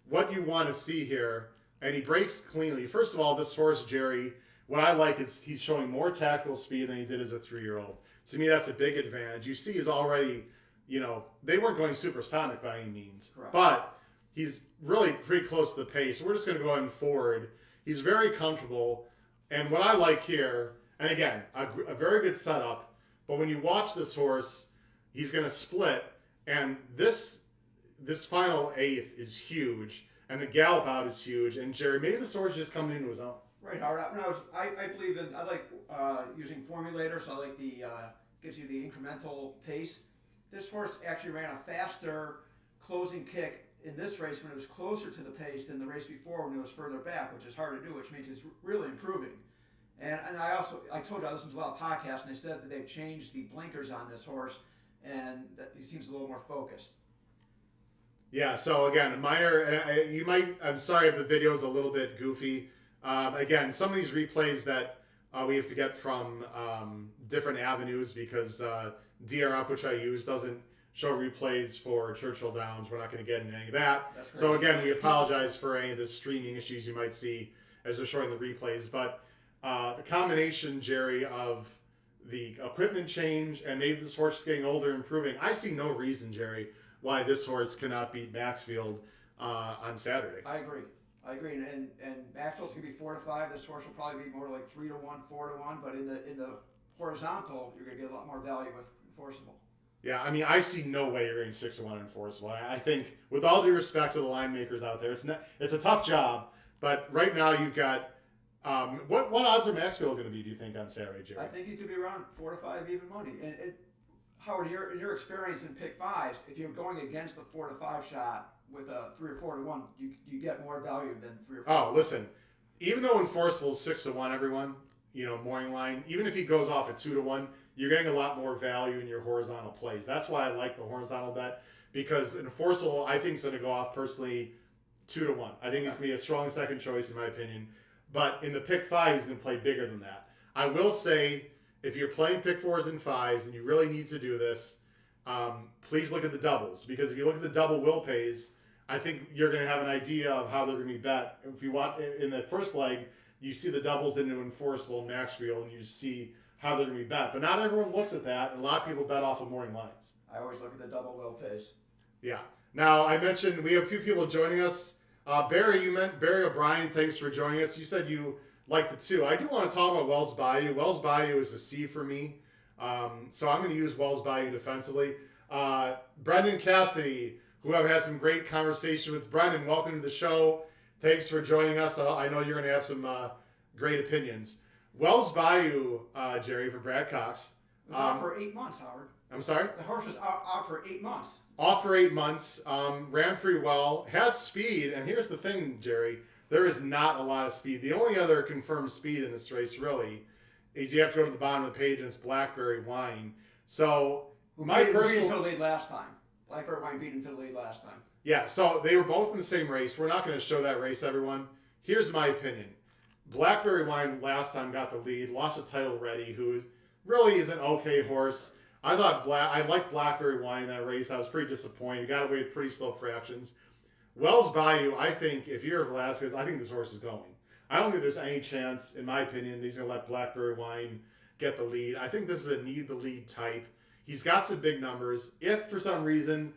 What you want to see here, and he breaks cleanly. First of all, this horse, Jerry, what I like is he's showing more tactical speed than he did as a 3-year-old. To me, that's a big advantage. You see he's already, they weren't going supersonic by any means. Correct. But he's really pretty close to the pace. We're just going to go ahead and forward. He's very comfortable. And what I like here, and again, a very good setup, but when you watch this horse, he's going to split, and this final 8th is huge, and the gallop out is huge. And Jerry, maybe this horse is just coming into his own. Right, Howard. I believe in. I like using formulators. So I like gives you the incremental pace. This horse actually ran a faster closing kick in this race when it was closer to the pace than the race before when it was further back, which is hard to do, which means it's really improving. And I told you I listened to a lot of podcasts, and they said that they've changed the blinkers on this horse, and that he seems a little more focused. Yeah. So again, a minor. I'm sorry if the video is a little bit goofy. Again, some of these replays that we have to get from different avenues because DRF, which I use, doesn't show replays for Churchill Downs. We're not going to get into any of that. So again, we apologize for any of the streaming issues you might see as they're showing the replays. But the combination, Jerry, of the equipment change and maybe this horse is getting older and improving, I see no reason, Jerry, why this horse cannot beat Maxfield on Saturday. I agree. And Maxwell's gonna be 4 to 5. This horse will probably be more like 3 to 1, 4 to 1. But in the horizontal, you're gonna get a lot more value with Enforceable. Yeah, I mean, I see no way you're getting 6 to 1 Enforceable. I think, with all due respect to the line makers out there, it's a tough job. But right now, you've got what odds are Maxfield going to be? Do you think on Saturday, Jerry? I think he could be around 4 to 5 even money. And Howard, in your experience in pick 5s, if you're going against the 4 to 5 shot with a 3 or 4 to 1, you get more value than 3 or 4. Oh, listen, even though Enforceable is 6 to 1, everyone, morning line, even if he goes off at 2 to 1, you're getting a lot more value in your horizontal plays. That's why I like the horizontal bet, because Enforceable, I think, is going to go off personally 2 to 1. I think he's going to be a strong second choice in my opinion. But in the pick 5, he's going to play bigger than that. I will say, if you're playing pick 4s and 5s and you really need to do this, please look at the doubles. Because if you look at the double will pays, I think you're going to have an idea of how they're going to be bet. If you want, in the first leg, you see the doubles into Enforceable and Maxfield, and you see how they're going to be bet. But not everyone looks at that, and a lot of people bet off of morning lines. I always look at the double wheel pace. Yeah. Now, I mentioned we have a few people joining us. Barry O'Brien, thanks for joining us. You said you like the 2. I do want to talk about Wells Bayou. Wells Bayou is a C for me. So I'm going to use Wells Bayou defensively. Brendan Cassidy, who I've had some great conversation with. Brendan, welcome to the show. Thanks for joining us. I know you're going to have some great opinions. Wells Bayou, Jerry, for Brad Cox. It was out for 8 months, Howard. I'm sorry? The horse was out for 8 months. Off for 8 months. Ran pretty well. Has speed. And here's the thing, Jerry. There is not a lot of speed. The only other confirmed speed in this race, really, is you have to go to the bottom of the page, and it's Blackberry Wine. So, my personal... Beat him to the lead last time. Blackberry Wine beat him to the lead last time. Yeah, so they were both in the same race. We're not going to show that race, everyone. Here's my opinion. Blackberry Wine last time got the lead, lost a title ready, who really is an okay horse. I liked Blackberry Wine in that race. I was pretty disappointed. He got away with pretty slow fractions. Wells Bayou, I think, if you're Velasquez, I think this horse is going. I don't think there's any chance, in my opinion, he's going to let Blackberry Wine get the lead. I think this is a need the lead type. He's got some big numbers. If, for some reason,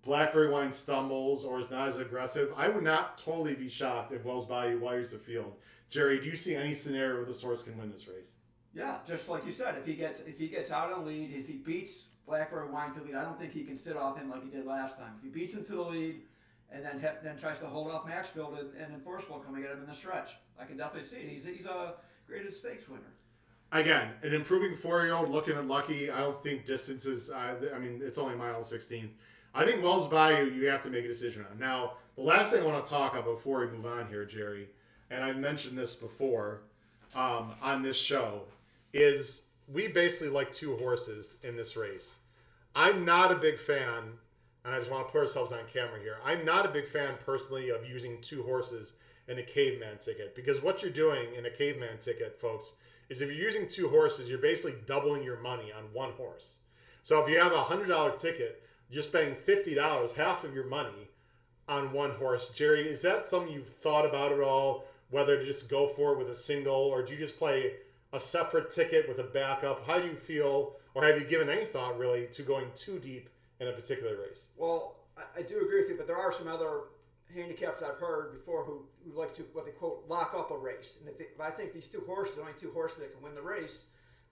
Blackberry Wine stumbles or is not as aggressive, I would not totally be shocked if Wells Bayou wires the field. Jerry, do you see any scenario where this horse can win this race? Yeah, just like you said, if he gets out on lead, if he beats Blackberry Wine to lead, I don't think he can sit off him like he did last time. If he beats him to the lead and then tries to hold off Maxfield and Enforceable coming at him in the stretch, I can definitely see it. He's a graded stakes winner. Again, an improving 4-year-old looking at Lucky. I don't think distances. It's only a mile and 16. I think Wells Bayou, you have to make a decision on. Now, the last thing I want to talk about before we move on here, Jerry, and I mentioned this before on this show, is we basically like 2 horses in this race. I'm not a big fan, and I just want to put ourselves on camera here. I'm not a big fan personally of using 2 horses in a caveman ticket, because what you're doing in a caveman ticket, folks, is if you're using 2 horses, you're basically doubling your money on 1 horse. So if you have a $100 ticket, you're spending $50, half of your money, on 1 horse. Jerry, is that something you've thought about at all, whether to just go for it with a single, or do you just play a separate ticket with a backup? How do you feel, or have you given any thought, really, to going too deep in a particular race? Well, I do agree with you, but there are some other handicaps I've heard before who like to, what they quote, lock up a race. And if I think these 2 horses, only 2 horses that can win the race,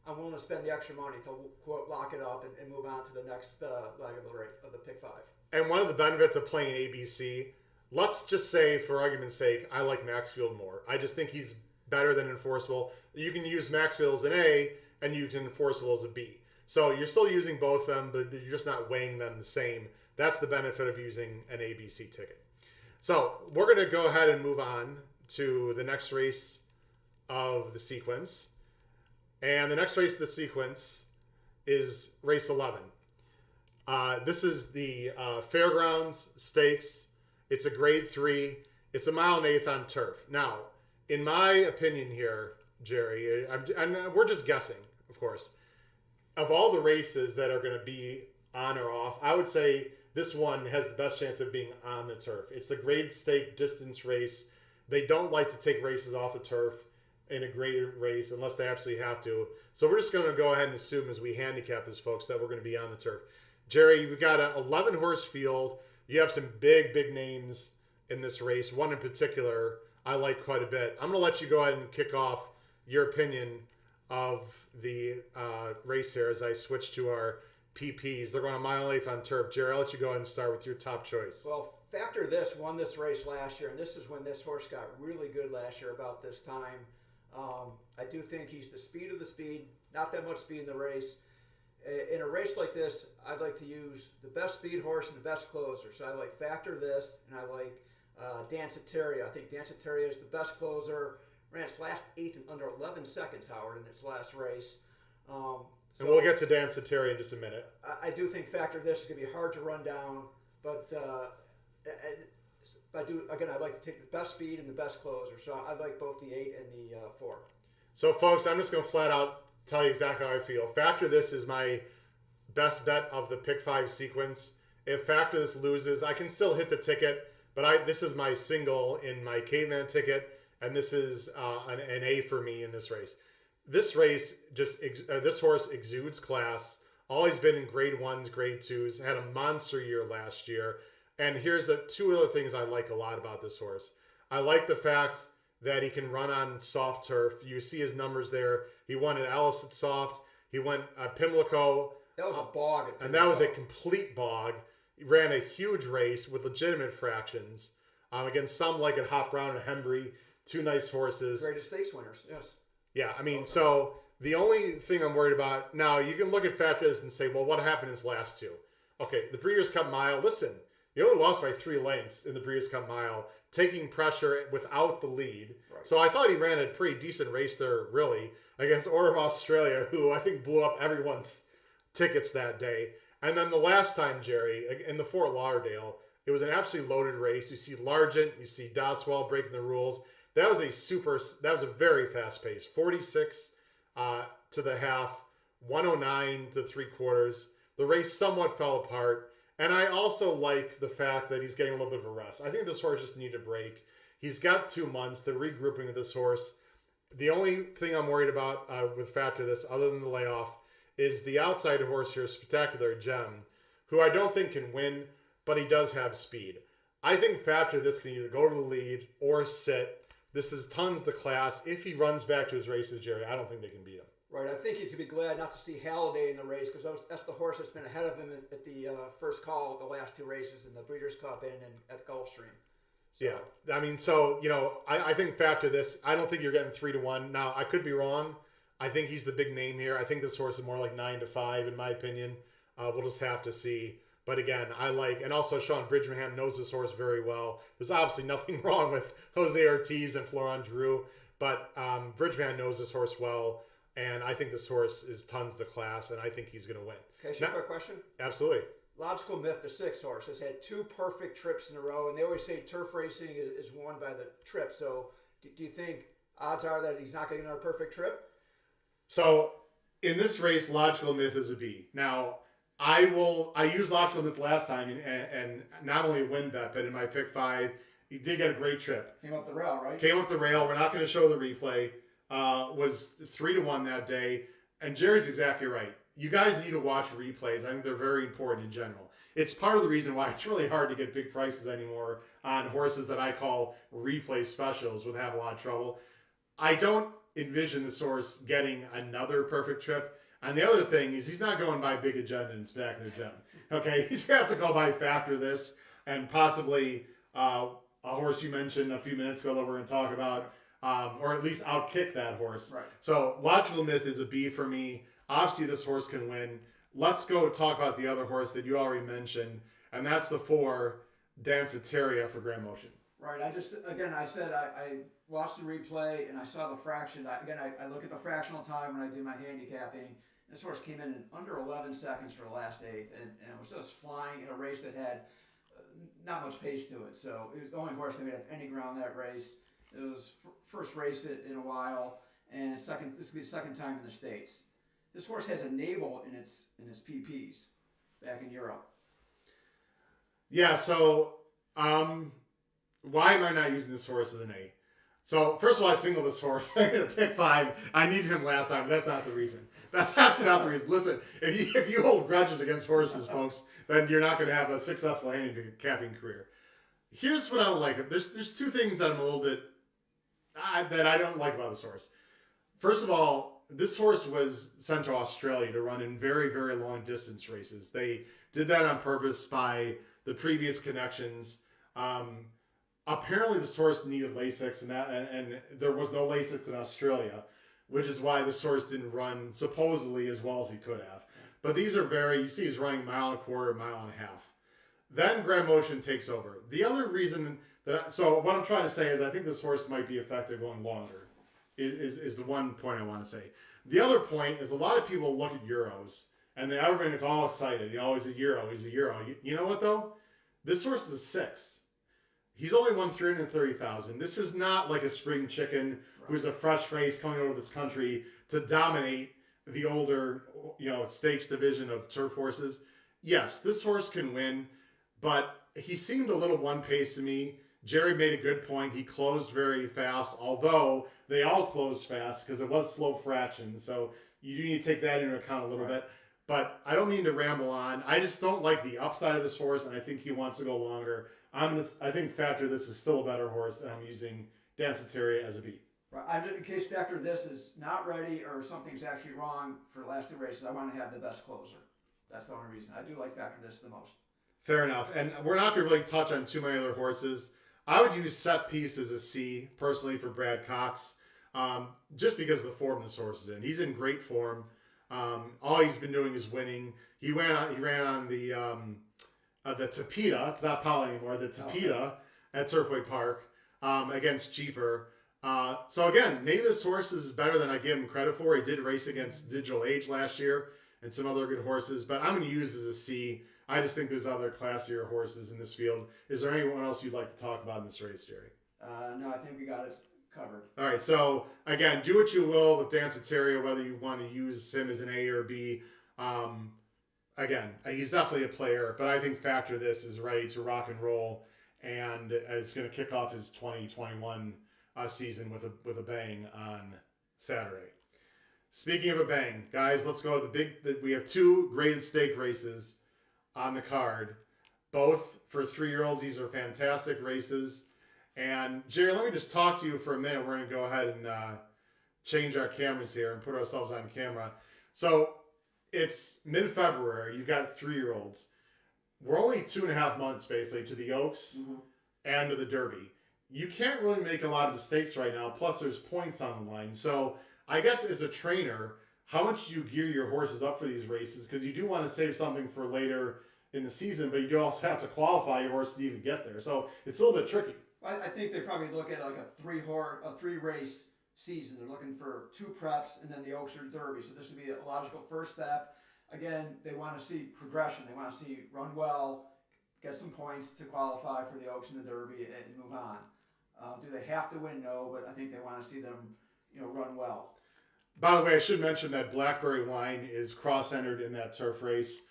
I'm willing to spend the extra money to, quote, lock it up and move on to the next leg of the pick 5. And one of the benefits of playing ABC, let's just say, for argument's sake, I like Maxfield more. I just think he's better than Enforceable. You can use Maxfield as an A, and you can Enforceable as a B. So you're still using both of them, but you're just not weighing them the same. That's the benefit of using an ABC ticket. So we're going to go ahead and move on to the next race of the sequence. And the next race of the sequence is race 11. This is the Fairgrounds Stakes. It's a grade 3. It's a mile and 1/8 on turf. Now, in my opinion here, Jerry, and we're just guessing, of course, of all the races that are going to be on or off, I would say this one has the best chance of being on the turf. It's the grade stake distance race. They don't like to take races off the turf in a graded race unless they absolutely have to. So we're just going to go ahead and assume, as we handicap this, folks, that we're going to be on the turf. Jerry, we've got an 11-horse field. You have some big names in this race. One in particular I like quite a bit. I'm going to let you go ahead and kick off your opinion of the race here as I switch to our PPs. They're going a mile and 1/8 on turf. Jerry, I'll let you go ahead and start with your top choice. Well, Factor This won this race last year, and this is when this horse got really good last year about this time. I do think he's the speed of the speed, not that much speed in the race. In a race like this, I'd like to use the best speed horse and the best closer. So I like Factor This, and I like Danceteria. I think Danceteria is the best closer. Ran its last 8th in under 11 seconds, Howard, in its last race. And we'll get to Danceteria in just a minute. I do think Factor This is going to be hard to run down, but I like to take the best speed and the best closer. So I like both the 8 and the 4. So, folks, I'm just going to flat out tell you exactly how I feel. Factor This is my best bet of the pick 5 sequence. If Factor This loses, I can still hit the ticket, but this is my single in my caveman ticket, and this is an A for me in this race. this race this horse exudes class. Always been in grade 1s, grade 2s. Had a monster year last year. And here's two other things I like a lot about this horse. I like the fact that he can run on soft turf. You see his numbers there. He won at Alice at soft. He went at Pimlico. That was a bog. At and that was a complete bog. He ran a huge race with legitimate fractions against some like at Hop Brown and Hembry. Two nice horses. Greatest stakes winners, yes. Yeah, I mean, so the only thing I'm worried about, now you can look at factor this and say, well, what happened in his last two? Okay, the Breeders' Cup Mile, listen, he only lost by 3 lengths in the Breeders' Cup Mile, taking pressure without the lead. Right. So I thought he ran a pretty decent race there, really, against Order of Australia, who I think blew up everyone's tickets that day. And then the last time, Jerry, in the Fort Lauderdale, it was an absolutely loaded race. You see Largent, you see Doswell breaking the rules. That was a very fast pace. 46 to the half, 109 to 3/4. The race somewhat fell apart. And I also like the fact that he's getting a little bit of a rest. I think this horse just needed a break. He's got 2 months. They're regrouping with this horse. The only thing I'm worried about with Factor this, other than the layoff, is the outside horse here, Spectacular Gem, who I don't think can win, but he does have speed. I think Factor this can either go to the lead or sit. This is tons the class. If he runs back to his races, Jerry, I don't think they can beat him. Right. I think he's going to be glad not to see Halliday in the race because that's the horse that's been ahead of him at the first call, the last 2 races in the Breeders' Cup and at Gulfstream. So. Yeah. I mean, so, I think Factor this. I don't think you're getting 3-1. Now, I could be wrong. I think he's the big name here. I think this horse is more like 9-5 in my opinion. We'll just have to see. But again, and also Sean Bridgman knows this horse very well. There's obviously nothing wrong with Jose Ortiz and Florent Drew, but Bridgman knows this horse well, and I think this horse is tons the class, and I think he's going to win. Okay, so quick question? Absolutely. Logical Myth, the 6th horse, has had 2 perfect trips in a row, and they always say turf racing is won by the trip. So do you think odds are that he's not getting another perfect trip? So in this race, Logical Myth is a B. Now, I used Logical Myth last time and not only win bet, but in my pick 5, he did get a great trip. Came up the rail, right? Came up the rail. We're not going to show the replay. Was 3-1 that day. And Jerry's exactly right. You guys need to watch replays. I think they're very important in general. It's part of the reason why it's really hard to get big prices anymore on horses that I call replay specials would have a lot of trouble. I don't envision this horse getting another perfect trip. And the other thing is he's not going by big agenda and back in the gym. Okay, he's going to have to go by Factor this and possibly a horse you mentioned a few minutes ago that we're going to talk about, or at least outkick that horse. Right. So Logical Myth is a B for me. Obviously, this horse can win. Let's go talk about the other horse that you already mentioned, and that's the 4, Danceteria for Grand Motion. Right. I watched the replay and I saw the fraction. I look at the fractional time when I do my handicapping. This horse came in under 11 seconds for the last 8th, and it was just flying in a race that had not much pace to it. So it was the only horse that made up any ground that race. It was first race in a while, and this will be the second time in the States. This horse has a navel in its PPs back in Europe. Yeah, so why am I not using this horse as an A? So, first of all, I singled this horse. I'm going to pick 5. I needed him last time, but that's not the reason. That's absolutely not the reason. Listen, if you hold grudges against horses, folks, then you're not going to have a successful handicapping career. Here's what I don't like. There's 2 things that I'm a little bit, that I don't like about this horse. First of all, this horse was sent to Australia to run in very, very long distance races. They did that on purpose by the previous connections. Apparently, this horse needed Lasix, and there was no Lasix in Australia, which is why this horse didn't run supposedly as well as he could have. But these are you see he's running 1.25 miles, 1.5 miles. Then Grand Motion takes over. The other reason so what I'm trying to say is I think this horse might be effective going longer, is the one point I want to say. The other point is a lot of people look at Euros, and everybody gets all excited. He's a Euro, he's a Euro. You know what, though? This horse is a 6. He's only won 330,000. This is not like a spring chicken who's a fresh face coming over this country to dominate the older, stakes division of turf horses. Yes, this horse can win, but he seemed a little one pace to me Jerry made a good point. He closed very fast, although they all closed fast because it was slow fraction. So you do need to take that into account a little bit. But I don't mean to ramble on. I just don't like the upside of this horse, and I think he wants to go longer. I think Factor This is still a better horse, and I'm using Danceteria as a beat. Right. In case Factor This is not ready or something's actually wrong for the last 2 races, I want to have the best closer. That's the only reason. I do like Factor This the most. Fair enough. And we're not going to really touch on too many other horses. I would use Set Piece as a C, personally, for Brad Cox, just because of the form this horse is in. He's in great form. All he's been doing is winning. He ran on the Tapeta. It's not Pala anymore. The Tapeta at Turfway Park against Cheaper. So again, maybe this horse is better than I give him credit for. He did race against Digital Age last year and some other good horses, but I'm going to use it as a C. I just think there's other classier horses in this field. Is there anyone else you'd like to talk about in this race, Jerry? No, I think we got it covered. All right, so again, do what you will with Danceteria, whether you want to use him as an A or B. Again, he's definitely a player, but I think Factor This is ready to rock and roll and is going to kick off his 2021 season with a bang on Saturday. Speaking of a bang, guys, let's go to we have 2 graded stake races on the card, both for 3-year-olds. These are fantastic races. And Jerry, let me just talk to you for a minute. We're going to go ahead and change our cameras here and put ourselves on camera. So it's mid-February. You've got 3-year-olds. We're only 2.5 months, basically, to the Oaks and to the Derby. You can't really make a lot of mistakes right now. Plus, there's points on the line. So I guess as a trainer, how much do you gear your horses up for these races? Because you do want to save something for later in the season, but you do also have to qualify your horse to even get there. So it's a little bit tricky. I think they probably look at like a 3-race season. They're looking for 2 preps and then the Oaks or Derby. So this would be a logical first step. Again, they want to see progression. They want to see run well, get some points to qualify for the Oaks and the Derby, and move on. Do they have to win? No, but I think they want to see them, run well. By the way, I should mention that Blackberry Wine is cross-entered in that turf race.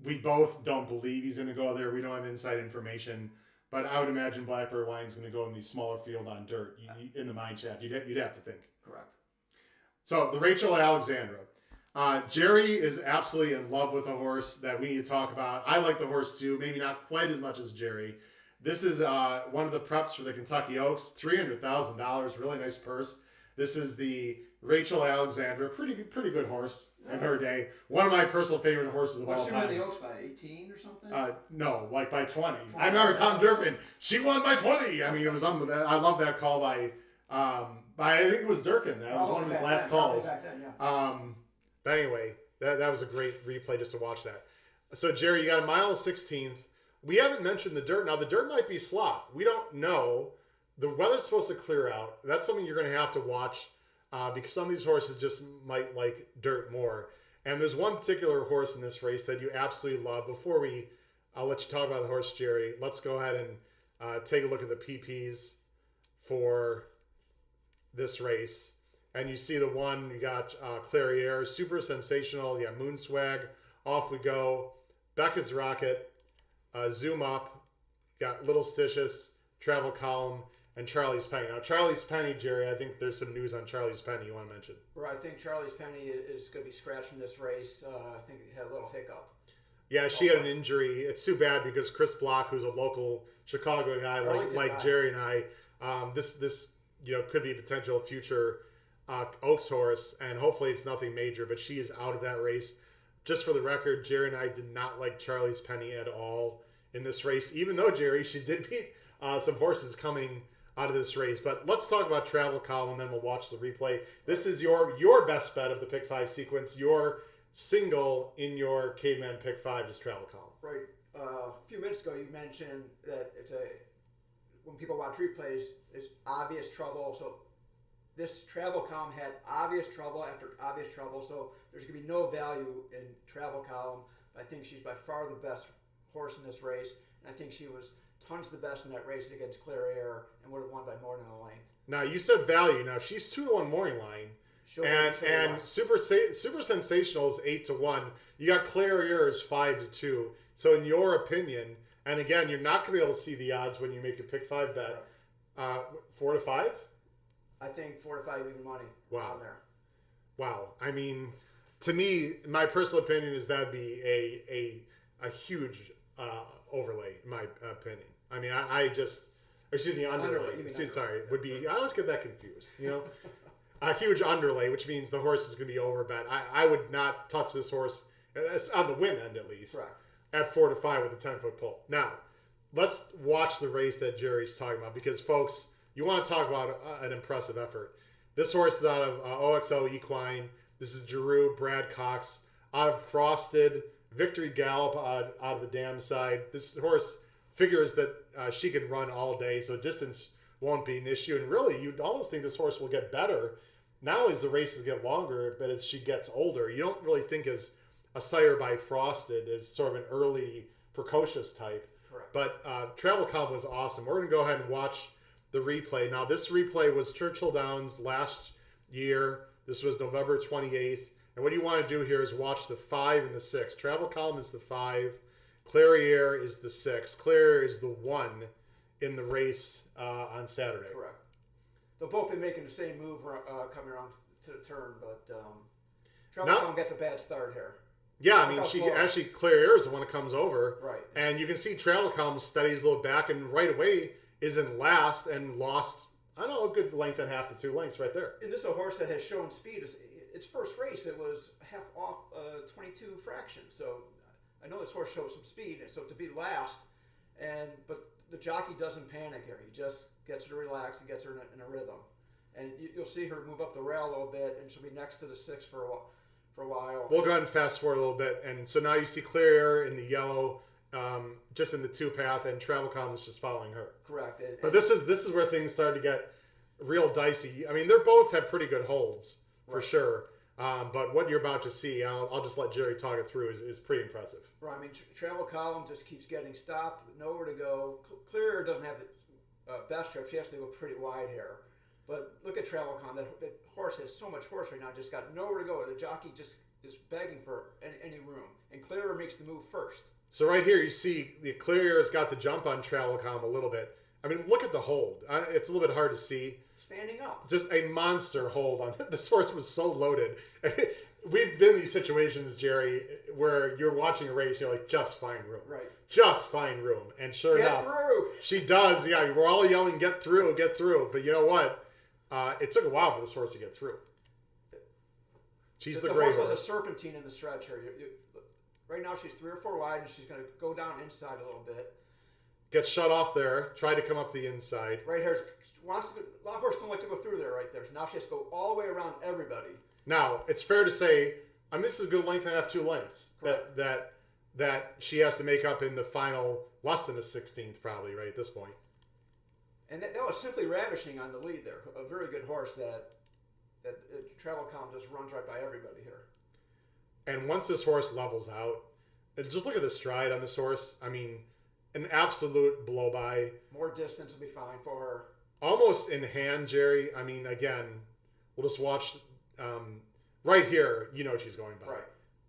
We both don't believe he's going to go there. We don't have inside information. But I would imagine Blackberry Wine's going to go in the smaller field on dirt in the mine shaft. You'd have to think. Correct. So the Rachel Alexandra. Jerry is absolutely in love with the horse that we need to talk about. I like the horse too, maybe not quite as much as Jerry. This is one of the preps for the Kentucky Oaks. $300,000, really nice purse. This is the Rachel Alexandra, pretty good horse in her day. One of my personal favorite horses of all time. She won the Oaks by 18 or something? No, like by 20. I remember Tom Durkin. She won by 20. I mean, it was I love that call by I think it was Durkin. That was one of his last calls. Back then, yeah. But anyway, that was a great replay just to watch that. So Jerry, you got a mile 16th. We haven't mentioned the dirt. Now the dirt might be slop. We don't know. The weather's supposed to clear out. That's something you're going to have to watch because some of these horses just might like dirt more. And there's one particular horse in this race that you absolutely love. Before I'll let you talk about the horse, Jerry. Let's go ahead and take a look at the PPs for this race. And you see the one, you got Clairiere, Super Sensational, yeah, Moonswag, Off We Go, Becca's Rocket, Zoom Up, got Little Stitious, Travel Column, and Charlie's Penny. Now, Charlie's Penny, Jerry, I think there's some news on Charlie's Penny you want to mention. Right, I think Charlie's Penny is going to be scratched from this race. I think he had a little hiccup. Yeah, she had an injury. It's too bad because Chris Block, who's a local Chicago guy like Jerry and I, this could be a potential future Oaks horse, and hopefully it's nothing major, but she is out of that race. Just for the record, Jerry and I did not like Charlie's Penny at all in this race, even though, Jerry, she did beat some horses coming out of this race. But let's talk about Travel Column, and then we'll watch the replay. This is your best bet of the Pick 5 sequence. Your single in your Caveman Pick 5 is Travel Column. Right. A few minutes ago, you mentioned that when people watch replays, there's obvious trouble. So this Travel Column had obvious trouble after obvious trouble, so there's going to be no value in Travel Column. I think she's by far the best horse in this race, and I think she was tons the best in that race against Clairiere and would have won by more than a length. Now, you said value. Now, she's 2-1 morning line. And super sensational is 8-1. You got Clairier is 5-2. So in your opinion, and again, you're not going to be able to see the odds when you make your pick 5 bet. 4-5. I think 4-5 even money. Wow. On there. Wow. I mean, to me, my personal opinion is that'd be a huge overlay, in my opinion. I mean, underlay. Sorry, would be. I always get that confused. A huge underlay, which means the horse is going to be overbet. I would not touch this horse on the win end, at least. Correct. At 4-5 with a 10-foot pole. Now, let's watch the race that Jerry's talking about, because folks, you want to talk about an impressive effort. This horse is out of OXO Equine. This is Giroux, Brad Cox, out of Frosted, Victory Gallop out of the dam side. This horse figures that she can run all day, so distance won't be an issue. And really, you'd almost think this horse will get better, not only as the races get longer, but as she gets older. You don't really think as a sire by Frosted is sort of an early precocious type. Correct. But Travel Calm was awesome. We're going to go ahead and watch the replay. Now, this replay was Churchill Downs last year. This was November 28th. And what you want to do here is watch the 5 and the 6. Travel Calm is the 5. Clairier is the 6. Clairier is the 1 in the race on Saturday. Correct. They'll both be making the same move coming around to the turn, but Travel Calm gets a bad start here. Yeah, I mean, Clairier is the one that comes over. Right. And you can see Travel Calm steadies a little back and right away is in last and lost, I don't know, a good length and a half to 2 lengths right there. And this is a horse that has shown speed. Its first race, it was half off 22 fractions. So I know this horse showed some speed. So to be last, but the jockey doesn't panic here. He just gets her to relax and gets her in a rhythm. And you'll see her move up the rail a little bit, and she'll be next to the 6 for a while. We'll go ahead and fast forward a little bit. And so now you see Clairier in the yellow, just in the 2 path, and Travel Calm is just following her. Correct. But this is where things start to get real dicey. I mean, they both have pretty good holds for sure. But what you're about to see, I'll just let Jerry talk it through, is pretty impressive. Right. I mean, Travel Calm just keeps getting stopped with nowhere to go. Clairier doesn't have the best trip. She has to go pretty wide here. But look at Travel Calm. That horse has so much horse right now, just got nowhere to go. The jockey just is begging for any room. And Clairier makes the move first. So right here you see the Clairier's got the jump on Travel Calm a little bit. I mean, look at the hold. It's a little bit hard to see. Standing up. Just a monster hold on. This horse was so loaded. We've been in these situations, Jerry, where you're watching a race, you're like, just find room. Right. Just find room. And sure enough, she does. Yeah, we're all yelling, get through, get through. But you know what? It took a while for this horse to get through. She's the great horse. The horse was a serpentine in the stretch here. Right now she's 3 or 4 wide, and she's going to go down inside a little bit. Gets shut off there. Tried to come up the inside. Right here. A lot of horses don't like to go through there right there. So now she has to go all the way around everybody. Now, it's fair to say, this is a good length and a half, 2 lengths that she has to make up in the final, less than a 16th probably, right, at this point. And that was simply ravishing on the lead there. A very good horse that Travel Calm just runs right by everybody here. And once this horse levels out, and just look at the stride on this horse. I mean, an absolute blow-by. More distance will be fine for her. Almost in hand, Jerry. I mean, again, we'll just watch right here. You know she's going by. Right.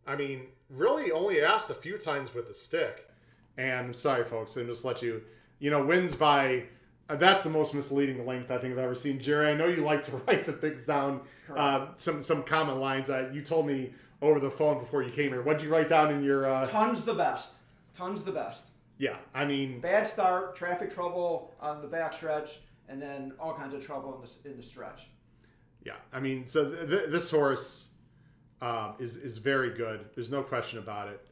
I mean, really only asked a few times with the stick. And I'm sorry, folks, and just let you wins by... that's the most misleading length I think I've ever seen. Jerry, I know you like to write some things down, some common lines. You told me over the phone before you came here. What did you write down in your... Tons the best. Tons the best. Yeah, I mean... Bad start, traffic trouble on the backstretch, and then all kinds of trouble in the stretch. Yeah, I mean, so this horse is very good. There's no question about it.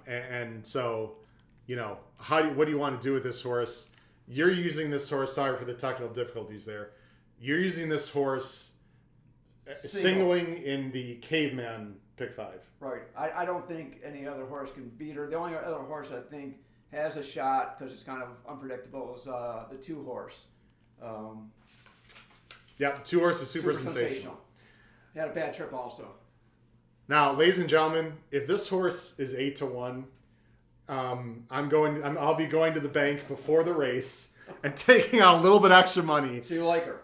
And so, what do you want to do with this horse? You're using this horse, sorry for the technical difficulties there. You're using this horse singling in the Caveman pick 5. Right. I don't think any other horse can beat her. The only other horse I think has a shot, because it's kind of unpredictable, is the 2 horse. Yeah, the 2 horse is super sensational. He had a bad trip also. Now, ladies and gentlemen, if this horse is 8-1, I'll be going to the bank before the race and taking out a little bit extra money. So you like her?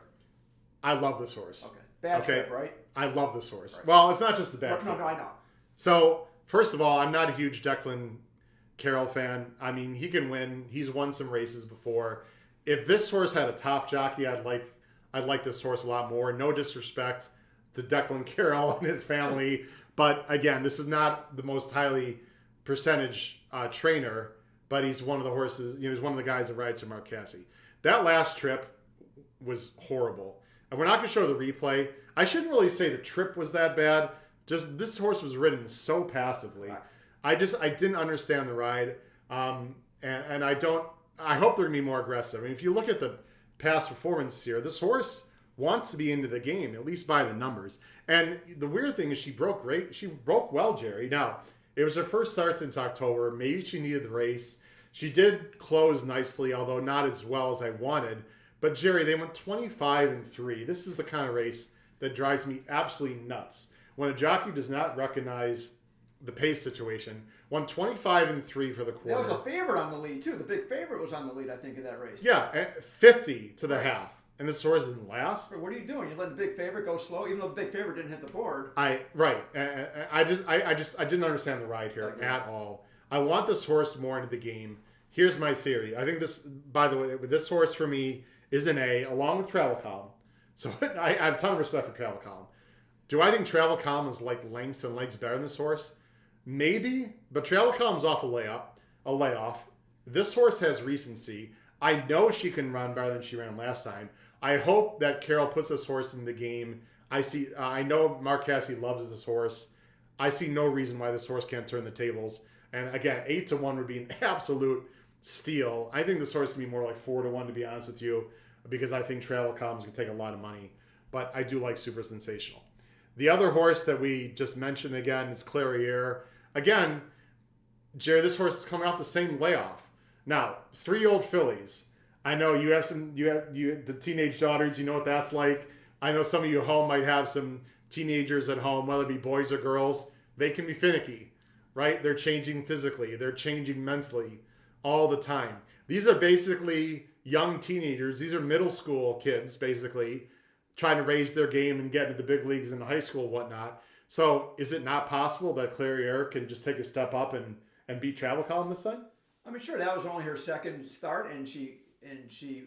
I love this horse. Okay. Bad trip, right? I love this horse. Right. Well, it's not just the back. No, I know. So, first of all, I'm not a huge Declan Carroll fan. I mean, he can win. He's won some races before. If this horse had a top jockey, I'd like this horse a lot more. No disrespect to Declan Carroll and his family, but again, this is not the most highly percentage trainer, but he's one of the horses. He's one of the guys that rides for Mark Casse. That last trip was horrible, and we're not going to show the replay. I shouldn't really say the trip was that bad. Just this horse was ridden so passively. I didn't understand the ride, and I hope they're going to be more aggressive. I mean, if you look at the past performance here, this horse wants to be into the game, at least by the numbers. And the weird thing is she broke great. She broke well, Jerry. Now, it was her first start since October. Maybe she needed the race. She did close nicely, although not as well as I wanted. But, Jerry, they went 25-3. This is the kind of race that drives me absolutely nuts. When a jockey does not recognize the pace situation, won 25-3 for the quarter. There was a favorite on the lead, too. The big favorite was on the lead, I think, in that race. Yeah, 50 to the half. And this horse is in last. What are you doing? You letting the big favorite go slow, even though the big favorite didn't hit the board. I didn't understand the ride here at all. I want this horse more into the game. Here's my theory. I think this, by the way, this horse for me is an A, along with Travel Calm. So I have a ton of respect for Travel Calm. Do I think Travel Calm is like lengths and legs better than this horse? Maybe, but Travel Calm's off a layoff. This horse has recency. I know she can run better than she ran last time. I hope that Carroll puts this horse in the game. I know Mark Casse loves this horse. I see no reason why this horse can't turn the tables. And again, 8-1 would be an absolute steal. I think this horse can be more like 4-1, to be honest with you, because I think Travel Calm is going to take a lot of money. But I do like Super Sensational. The other horse that we just mentioned again is Clairiere. Again, Jerry, this horse is coming off the same layoff. Now, 3-year-old fillies. I know you have the teenage daughters. You know what that's like. I know some of you at home might have some teenagers at home, whether it be boys or girls. They can be finicky, right? They're changing physically. They're changing mentally all the time. These are basically young teenagers. These are middle school kids, basically, trying to raise their game and get into the big leagues in high school and whatnot. So is it not possible that Clairiere can just take a step up and beat Travel Calm this time? I mean, sure, that was only her second start, and she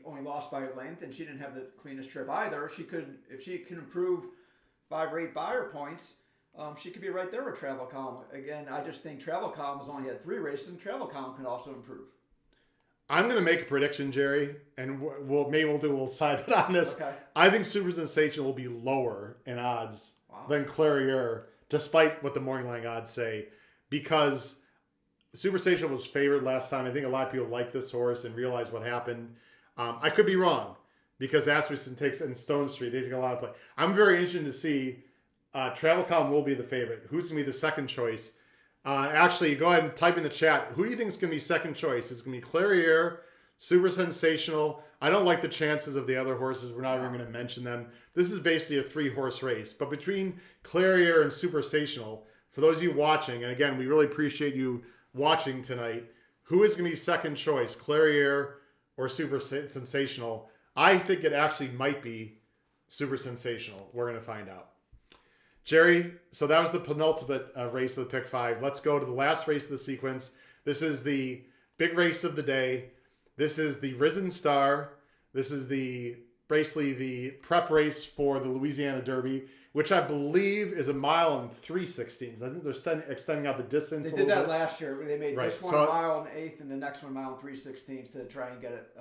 only lost by a length, and she didn't have the cleanest trip either. She could, if she can improve 5 or 8 buyer points, she could be right there with Travel Calm. Again, I just think Travel Calm has only had 3 races, and Travel Calm can also improve. I'm going to make a prediction, Jerry, and we'll do a little side bet on this. Okay. I think Super Sensational will be lower in odds than Clairiere, despite what the morning line odds say, because Super Sensational was favored last time. I think a lot of people like this horse and realize what happened. I could be wrong, because Asmussen takes in Stone Street. They take a lot of play. I'm very interested to see Travel Calm will be the favorite. Who's going to be the second choice? Actually, go ahead and type in the chat. Who do you think is going to be second choice? Is it going to be Clairiere, Super Sensational? I don't like the chances of the other horses. We're not even going to mention them. This is basically a 3-horse race. But between Clairiere and Super Sensational, for those of you watching, and again, we really appreciate you watching tonight, who is going to be second choice, Clairiere or Super Sensational? I think it actually might be Super Sensational. We're going to find out. Jerry, so that was the penultimate race of the Pick 5. Let's go to the last race of the sequence. This is the big race of the day. This is the Risen Star. This is basically the prep race for the Louisiana Derby, which I believe is 1 mile and 3/16. I think they're extending out the distance They a did little that bit. last year. They made this one 1 mile and 1/8 and the next one 1 mile and 3/16 to try and get it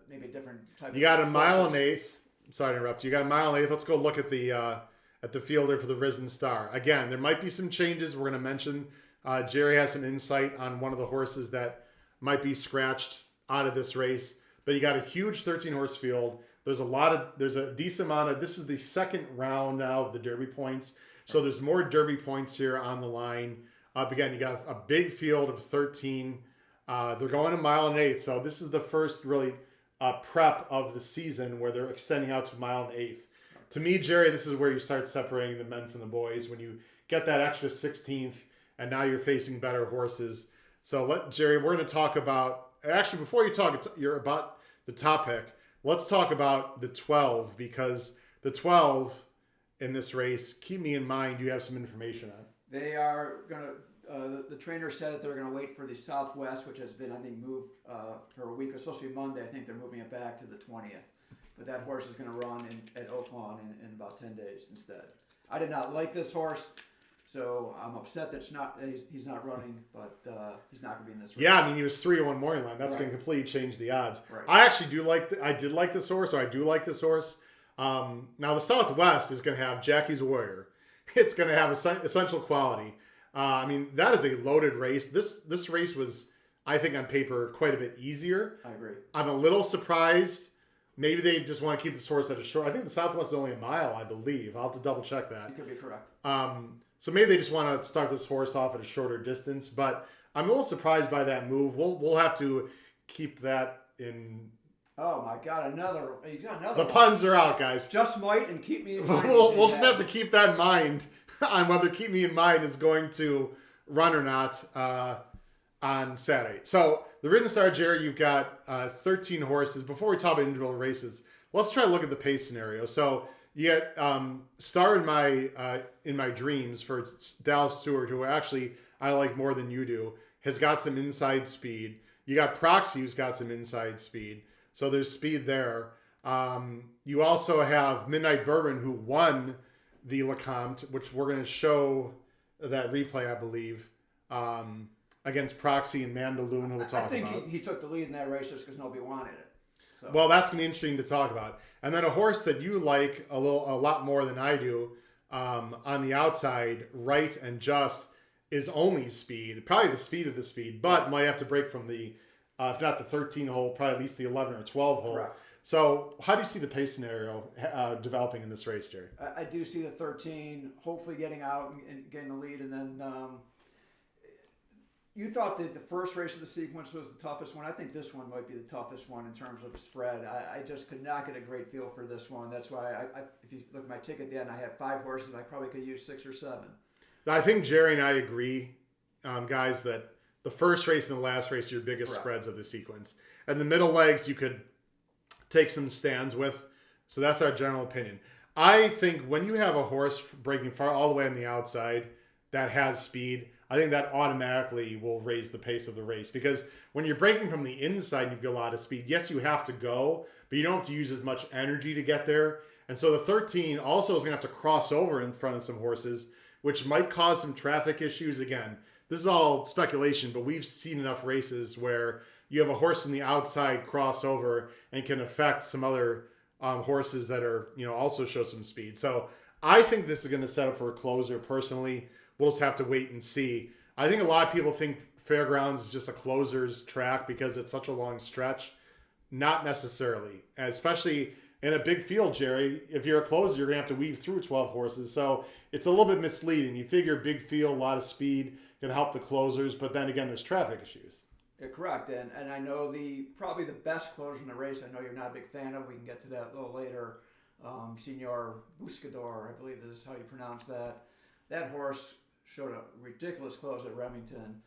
maybe a different type You got a of mile and process. 1/8. Sorry to interrupt you. You got a mile and 1/8. Let's go look at the fielder for the Risen Star. Again, there might be some changes we're going to mention. Jerry has some insight on one of the horses that might be scratched out of this race. But you got a huge 13-horse field. There's a decent amount of, this is the second round now of the Derby points. So there's more Derby points here on the line. Again, you got a big field of 13. They're going 1 mile and 1/8. So this is the first really prep of the season where they're extending out to 1 mile and 1/8. To me, Jerry, this is where you start separating the men from the boys, when you get that extra 16th and now you're facing better horses. So Jerry, we're going to talk about, actually before you talk you're about the top pick, let's talk about the 12, because the 12 in this race, keep me in mind. You have some information on. They are going to, the trainer said that they're going to wait for the Southwest, which has been, I think, moved for a week. It's supposed to be Monday. I think they're moving it back to the 20th. But that horse is going to run at Oaklawn in about 10 days instead. I did not like this horse, so I'm upset that he's not running, but he's not going to be in this race. Yeah, I mean, he was 3-1 morning line. That's right. going to completely change the odds. Right. I actually I did like this horse, or I do like this horse. Now, the Southwest is going to have Jackie's Warrior. It's going to have essential quality. I mean, that is a loaded race. This race was, I think, on paper, quite a bit easier. I agree. I'm a little surprised. Maybe they just want to keep this horse at a short. I think the Southwest is only a mile, I believe. I'll have to double check that. You could be correct. So maybe they just want to start this horse off at a shorter distance. But I'm a little surprised by that move. We'll have to keep that in. Oh my God! You got another. The one. puns are out, guys. Just might and keep me in mind. We'll just have to keep that in mind on whether Keep Me in Mind is going to run or not on Saturday. So the Rhythm Star, Jerry, you've got 13 horses. Before we talk about individual races, let's try to look at the pace scenario. So you get Star in my dreams for Dallas Stewart, who actually I like more than you do, has got some inside speed. You got Proxy, who's got some inside speed. So there's speed there. You also have Midnight Bourbon, who won the LeCompte, which we're going to show that replay, I believe, against Proxy and Mandaloon, who we'll talk about. I think he took the lead in that race just because nobody wanted it. So. Well, that's going to be interesting to talk about. And then a horse that you like a lot more than I do on the outside, Right and Just, is only speed, probably the speed of the speed, but might have to break from the, if not the 13 hole, probably at least the 11 or 12 hole. Correct. So how do you see the pace scenario developing in this race, Jerry? I do see the 13 hopefully getting out and getting the lead. And then you thought that the first race of the sequence was the toughest one. I think this one might be the toughest one in terms of spread. I just could not get a great feel for this one. That's why, if you look at my ticket then, I had 5 horses. I probably could use 6 or 7. I think Jerry and I agree, guys, that the first race and the last race are your biggest Correct. Spreads of the sequence. And the middle legs you could take some stands with. So that's our general opinion. I think when you have a horse breaking far all the way on the outside that has speed, I think that automatically will raise the pace of the race. Because when you're breaking from the inside and you've got a lot of speed, yes, you have to go, but you don't have to use as much energy to get there. And so the 13 also is going to have to cross over in front of some horses, which might cause some traffic issues. Again, this is all speculation, but we've seen enough races where you have a horse from the outside cross over and can affect some other horses that are, also show some speed. So I think this is going to set up for a closer personally. We'll just have to wait and see. I think a lot of people think Fairgrounds is just a closer's track because it's such a long stretch. Not necessarily, especially in a big field, Jerry. If you're a closer, you're going to have to weave through 12 horses. So it's a little bit misleading. You figure big field, a lot of speed can help the closers, but then again, there's traffic issues. Yeah, correct, and I know probably the best closer in the race. I know you're not a big fan of. We can get to that a little later. Senor Buscador, I believe is how you pronounce that. That horse showed a ridiculous close at Remington.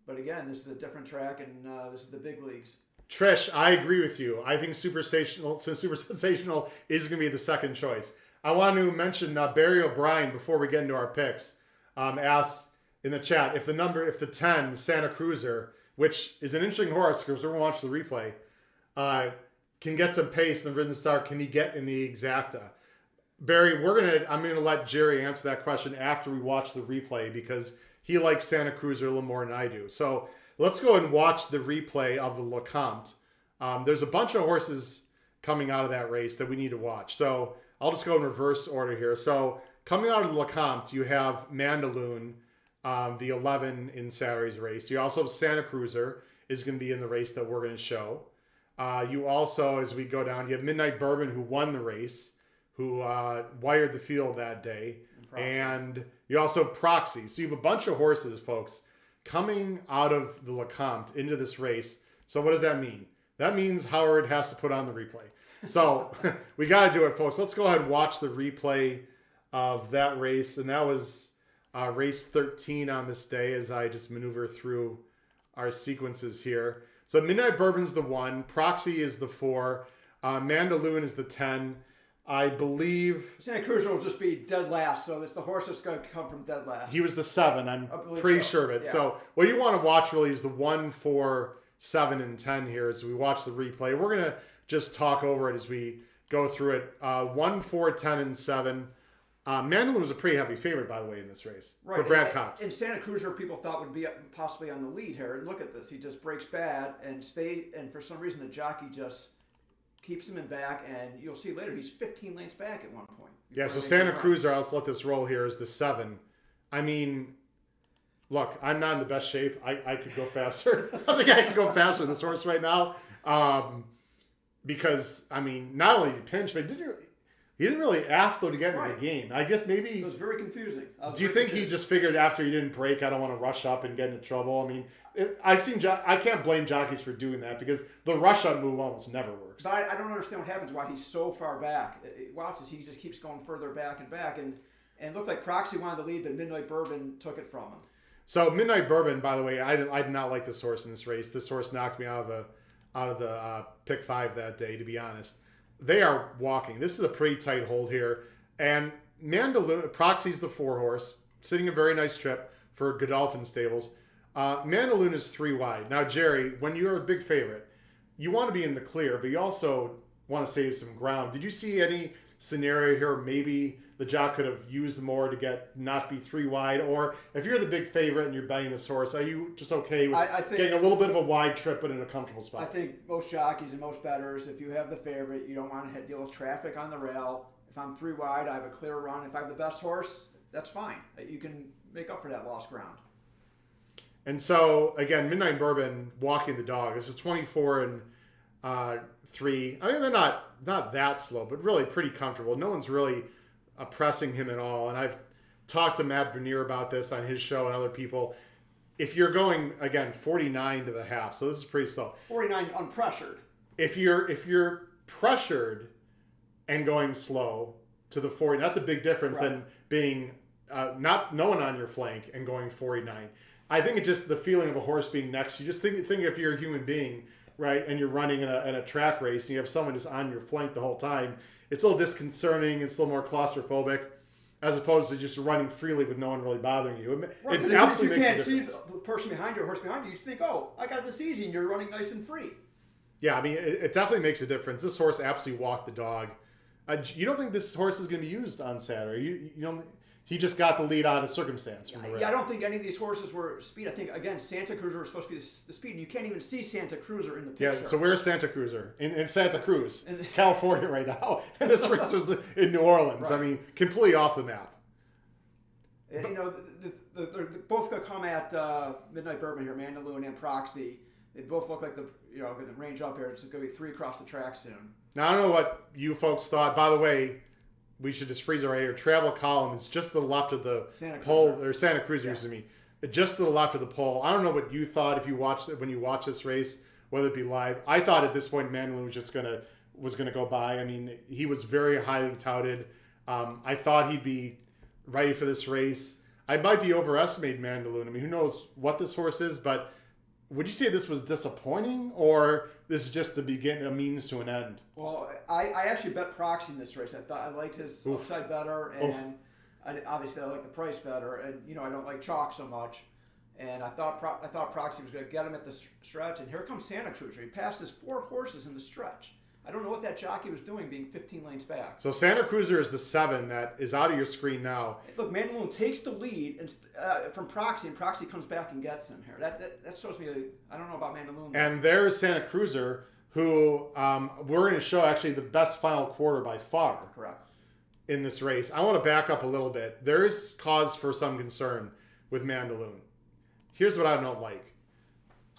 But again, this is a different track, and this is the big leagues. Trish, I agree with you. I think Super Sensational is going to be the second choice. I want to mention Barry O'Brien before we get into our picks. Asked in the chat if the 10 Santa Cruiser, which is an interesting horse because we're going to watch the replay, can get some pace in the Rhythm Star. Can he get in the exacta? Barry, I'm gonna let Jerry answer that question after we watch the replay because he likes Santa Cruiser a little more than I do. So let's go and watch the replay of the LeCompte. There's a bunch of horses coming out of that race that we need to watch. So I'll just go in reverse order here. So coming out of the LeCompte, you have Mandaloon, the 11 in Saturday's race. You also have Santa Cruiser is going to be in the race that we're going to show. You also, as we go down, you have Midnight Bourbon, who won the race, who wired the field that day. And you also have Proxy. So you have a bunch of horses, folks, coming out of the LeCompte into this race. So what does that mean? That means Howard has to put on the replay. So we got to do it, folks. Let's go ahead and watch the replay of that race. And that was race 13 on this day as I just maneuver through our sequences here. So Midnight Bourbon's the 1. Proxy is the 4. Mandaloon is the 10. I believe Santa Cruz will just be dead last, so it's the horse that's going to come from dead last. he was the 7. I'm pretty sure of it. Yeah. So what you want to watch really is the 1, 4, 7, and 10 here as we watch the replay. We're going to just talk over it as we go through it. 1, 4, 10, and 7. Mandaloun was a pretty heavy favorite, by the way, in this race for Brad Cox. And Santa Cruiser, people thought would be possibly on the lead here. And look at this. He just breaks bad and for some reason, the jockey just keeps him in back. And you'll see later, he's 15 lengths back at one point. Yeah, so Santa Cruiser, let's let this roll here, is the 7. I mean, look, I'm not in the best shape. I could go faster. I think I could go faster with this horse right now. Because, I mean, not only did he pinch, but he didn't really ask, though, to get into the game. I guess maybe... It was very confusing. Do you think he just figured after he didn't break, I don't want to rush up and get into trouble? I mean, I can't blame jockeys for doing that because the rush-up move almost never works. But I don't understand what happens, why he's so far back. Watch as he just keeps going further back. And it looked like Proxy wanted the lead, but Midnight Bourbon took it from him. So Midnight Bourbon, by the way, I did not like this horse in this race. This horse knocked me out of the pick 5 that day, to be honest. They are walking. This is a pretty tight hold here. And Mandaloun, Proxy's the 4 horse, sitting a very nice trip for Godolphin Stables. Mandaloun is 3 wide. Now, Jerry, when you're a big favorite, you want to be in the clear, but you also want to save some ground. Did you see any scenario here maybe the jock could have used more to not be 3 wide? Or if you're the big favorite and you're betting this horse, are you just okay with getting a little bit of a wide trip but in a comfortable spot? I think most jockeys and most bettors, if you have the favorite, you don't want to deal with traffic on the rail. If I'm 3 wide, I have a clear run. If I have the best horse, that's fine. You can make up for that lost ground. And so, again, Midnight Bourbon walking the dog. This is 24 and 3. I mean, they're not that slow, but really pretty comfortable. No one's really pressing him at all. And I've talked to Matt Bernier about this on his show and other people. If you're going, again, 49 to the half, so this is pretty slow. 49 unpressured. If you're pressured and going slow to the 40, that's a big difference than being no one on your flank and going 49. I think it's just the feeling of a horse being next to you. Just think if you're a human being, right, and you're running in a track race and you have someone just on your flank the whole time, it's a little disconcerting. It's a little more claustrophobic as opposed to just running freely with no one really bothering you. It absolutely makes a difference. You can't see the person behind you or horse behind you. You think, oh, I got this easy, and you're running nice and free. Yeah, I mean, it definitely makes a difference. This horse absolutely walked the dog. You don't think this horse is going to be used on Saturday? You don't. He just got the lead out of circumstance. I don't think any of these horses were speed. I think, again, Santa Cruiser was supposed to be the speed, and you can't even see Santa Cruiser in the picture. Yeah, so where's Santa Cruiser? In Santa Cruz, California right now. And this race was in New Orleans. Right. I mean, completely off the map. And, they're both going to come at Midnight Bourbon here, Mandaloun and Proxy. They both look like going to range up here. It's going to be 3 across the track soon. Now, I don't know what you folks thought. By the way, we should just freeze it right here. Travel column is just to the left of the pole, or Santa Cruiser, excuse me, just to the left of the pole. I don't know what you thought if you watched it when you watched this race, whether it be live. I thought at this point Mandaloun was just gonna go by. I mean, he was very highly touted. I thought he'd be ready for this race. I might be overestimating Mandaloun. I mean, who knows what this horse is, but would you say this was disappointing, or this is just the beginning, a means to an end? Well, I actually bet Proxy in this race. I liked his upside better, and obviously I like the price better. And I don't like chalk so much. And I thought Proxy was going to get him at the stretch. And here comes Santa Cruiser. He passed his 4 horses in the stretch. I don't know what that jockey was doing being 15 lengths back. So Santa Cruiser is the 7 that is out of your screen now. Look, Mandaloun takes the lead from Proxy, and Proxy comes back and gets him here. That shows me, I don't know about Mandaloun. And there's Santa Cruiser, who we're going to show actually the best final quarter by far. Correct. In this race. I want to back up a little bit. There is cause for some concern with Mandaloun. Here's what I don't like.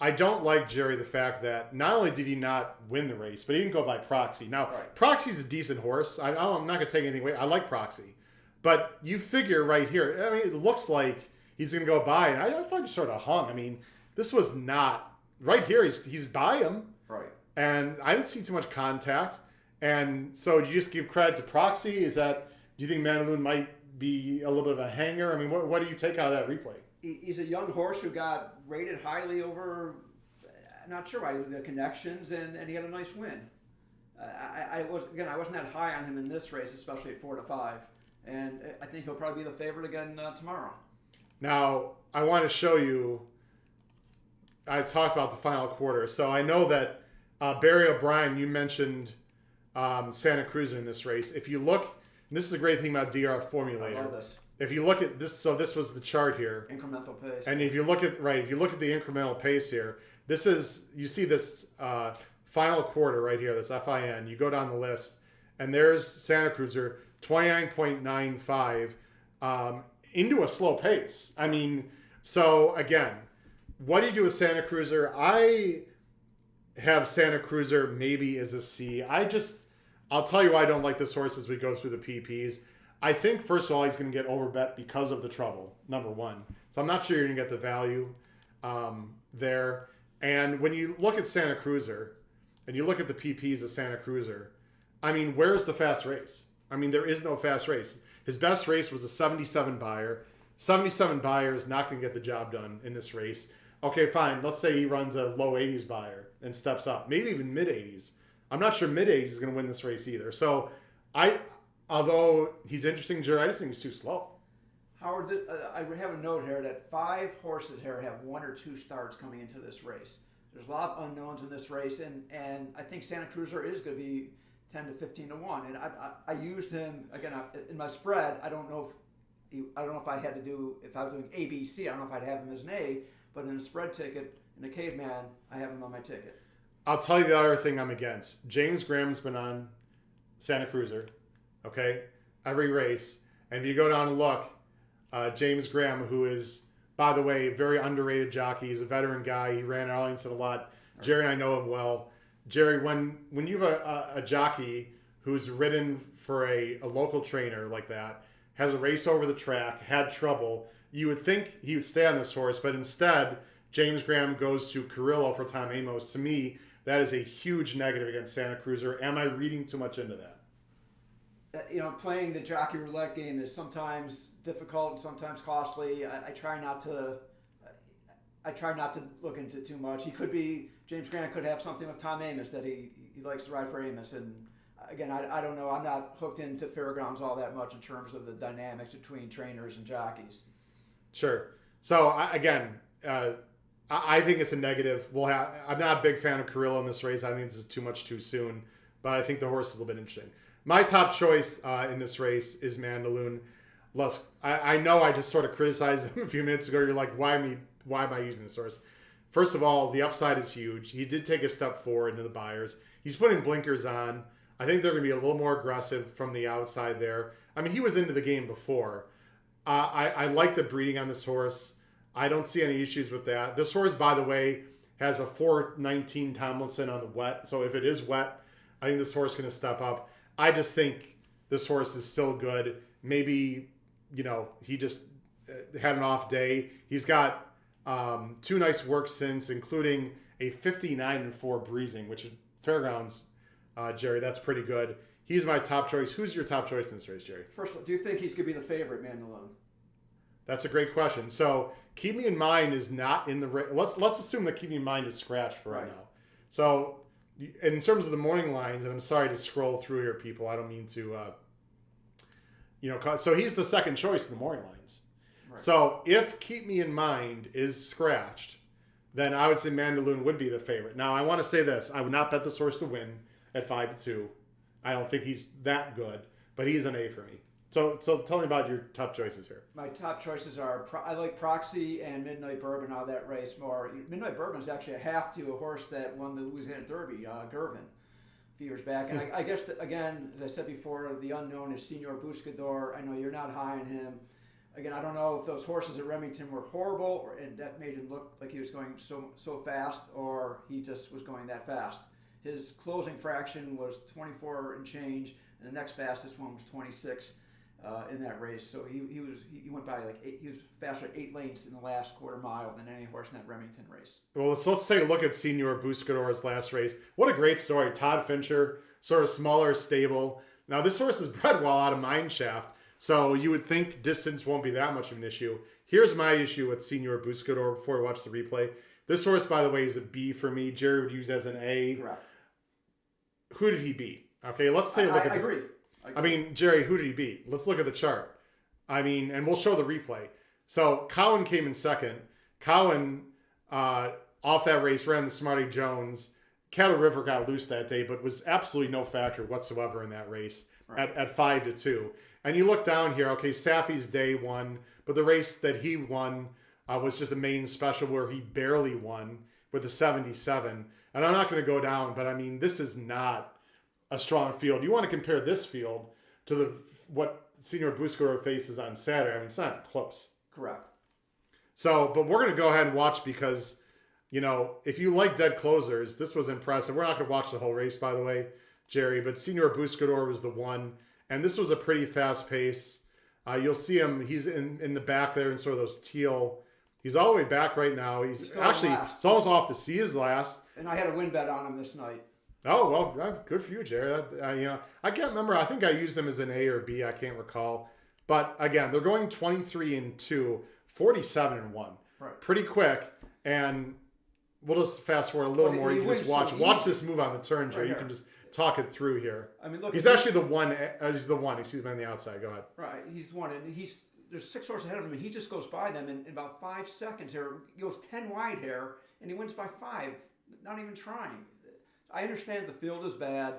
I don't like, Jerry, the fact that not only did he not win the race, but he didn't go by Proxy. Now, Proxy's a decent horse. I'm not going to take anything away. I like Proxy. But you figure right here, I mean, it looks like he's going to go by. And I thought he sort of hung. I mean, this was not... Right here, he's by him. Right. And I didn't see too much contact. And so you just give credit to Proxy? Do you think Mandaloun might be a little bit of a hanger? I mean, what do you take out of that replay? He's a young horse who got rated highly over, I'm not sure why, the connections, and he had a nice win. I wasn't that high on him in this race, especially at 4 to 5, and I think he'll probably be the favorite again tomorrow. Now I want to show you. I talked about the final quarter, so I know that Barry O'Brien, you mentioned Santa Cruz in this race. If you look, and this is the great thing about DR Formulator. I love this. If you look at this, so this was the chart here. Incremental pace. And if you look at the incremental pace here, this is, you see this final quarter right here, this FIN. You go down the list, and there's Santa Cruiser 29.95 into a slow pace. I mean, so again, what do you do with Santa Cruiser? I have Santa Cruiser maybe as a C. I'll tell you why I don't like this horse as we go through the PPs. I think, first of all, he's going to get overbet because of the trouble, number one. So I'm not sure you're going to get the value there. And when you look at Santa Cruiser, and you look at the PPs of Santa Cruiser, I mean, where's the fast race? I mean, there is no fast race. His best race was a 77 buyer. 77 buyer is not going to get the job done in this race. Okay, fine. Let's say he runs a low 80s buyer and steps up, maybe even mid 80s. I'm not sure mid 80s is going to win this race either. So although he's interesting, Jerry, I just think he's too slow. Howard, I would have a note here that 5 horses here have 1 or 2 starts coming into this race. There's a lot of unknowns in this race, and I think Santa Cruiser is going to be 10 to 15 to 1. And I used him again in my spread. I don't know if I had to do, if I was doing ABC, I don't know if I'd have him as an A, but in a spread ticket, in the Caveman, I have him on my ticket. I'll tell you the other thing I'm against. James Graham's been on Santa Cruiser, okay, every race. And if you go down and look, James Graham, who is, by the way, a very underrated jockey. He's a veteran guy. He ran Arlington a lot. Jerry and I know him well. Jerry, when you have a jockey who's ridden for a local trainer like that, has a race over the track, had trouble, you would think he would stay on this horse, but instead, James Graham goes to Carrillo for Tom Amos. To me, that is a huge negative against Santa Cruiser. Am I reading too much into that? Playing the jockey roulette game is sometimes difficult and sometimes costly. I try not to look into too much. James Grant could have something with Tom Amos that he likes to ride for Amos. And again, I don't know. I'm not hooked into Fairgrounds all that much in terms of the dynamics between trainers and jockeys. Sure. So I think it's a negative. I'm not a big fan of Carrillo in this race. I think this is too much too soon, but I think the horse is a little bit interesting. My top choice in this race is Mandaloun. Look, I know I just sort of criticized him a few minutes ago. You're like, why am I using this horse? First of all, the upside is huge. He did take a step forward into the buyers. He's putting blinkers on. I think they're going to be a little more aggressive from the outside there. I mean, he was into the game before. I like the breeding on this horse. I don't see any issues with that. This horse, by the way, has a 419 Tomlinson on the wet. So if it is wet, I think this horse is going to step up. I just think this horse is still good. Maybe, he just had an off day. He's got 2 nice works since, including a 59-4 breezing, which is Fairgrounds, Jerry. That's pretty good. He's my top choice. Who's your top choice in this race, Jerry? First of all, do you think he's going to be the favorite, Mandaloun? That's a great question. So Keep Me in Mind is not in the race. Let's assume that Keep Me in Mind is scratched for right now. So in terms of the morning lines, and I'm sorry to scroll through here, people. I don't mean to, so he's the second choice in the morning lines. Right. So if Keep Me in Mind is scratched, then I would say Mandaloun would be the favorite. Now, I want to say this. I would not bet this horse to win at 5-2. I don't think he's that good, but he's an A for me. So tell me about your top choices here. My top choices are, I like Proxy and Midnight Bourbon out of that race more. Midnight Bourbon is actually a half to a horse that won the Louisiana Derby, Gervin, a few years back. And I guess, again, as I said before, the unknown is Senor Buscador. I know you're not high on him. Again, I don't know if those horses at Remington were horrible and that made him look like he was going so fast, or he just was going that fast. His closing fraction was 24 and change, and the next fastest one was 26 in that race. So he went by he was faster at 8 lengths in the last quarter mile than any horse in that Remington race. Well, let's take a look at Senor Buscador's last race. What a great story. Todd Fincher, sort of smaller stable. Now, this horse is bred well out of Mine Shaft, so you would think distance won't be that much of an issue. Here's my issue with Senor Buscador before we watch the replay. This horse, by the way, is a B for me. Jerry would use as an A. Correct. who did he beat? Okay, let's take a look at I agree. I mean, Jerry, who did he beat? Let's look at the chart. I mean, and we'll show the replay. So Cowan came in second. Cowan, off that race, ran the Smarty Jones. Cattle River got loose that day, but was absolutely no factor whatsoever in that race at 5-2. And you look down here, okay, Safi's day won, but the race that he won was just a main special where he barely won with a 77. And I'm not going to go down, but I mean, this is not a strong field. You want to compare this field to what Senior Buscador faces on Saturday. I mean, it's not close. Correct. So, but we're going to go ahead and watch because, you know, if you like dead closers, this was impressive. We're not going to watch the whole race, by the way, Jerry, but Senior Buscador was the one. And this was a pretty fast pace. You'll see him. He's in the back there in sort of those teal. He's all the way back right now. He's actually, it's almost off the sea. He is last. And I had a win bet on him this night. Oh, well, good for you, Jerry. You know, I can't remember. I think I used him as an A or B. I can't recall. But again, they're going 23-2, 47-1. Right. Pretty quick. And we'll just fast forward a little more. You can just watch this move on the turn, Jerry. You can just talk it through here. I mean, look. He's actually the one. He's the one. Excuse me, on the outside. Go ahead. Right. He's one, and there's 6 horses ahead of him, and he just goes by them in about 5 seconds here. He goes 10 wide here, and he wins by 5. Not even trying. I understand the field is bad.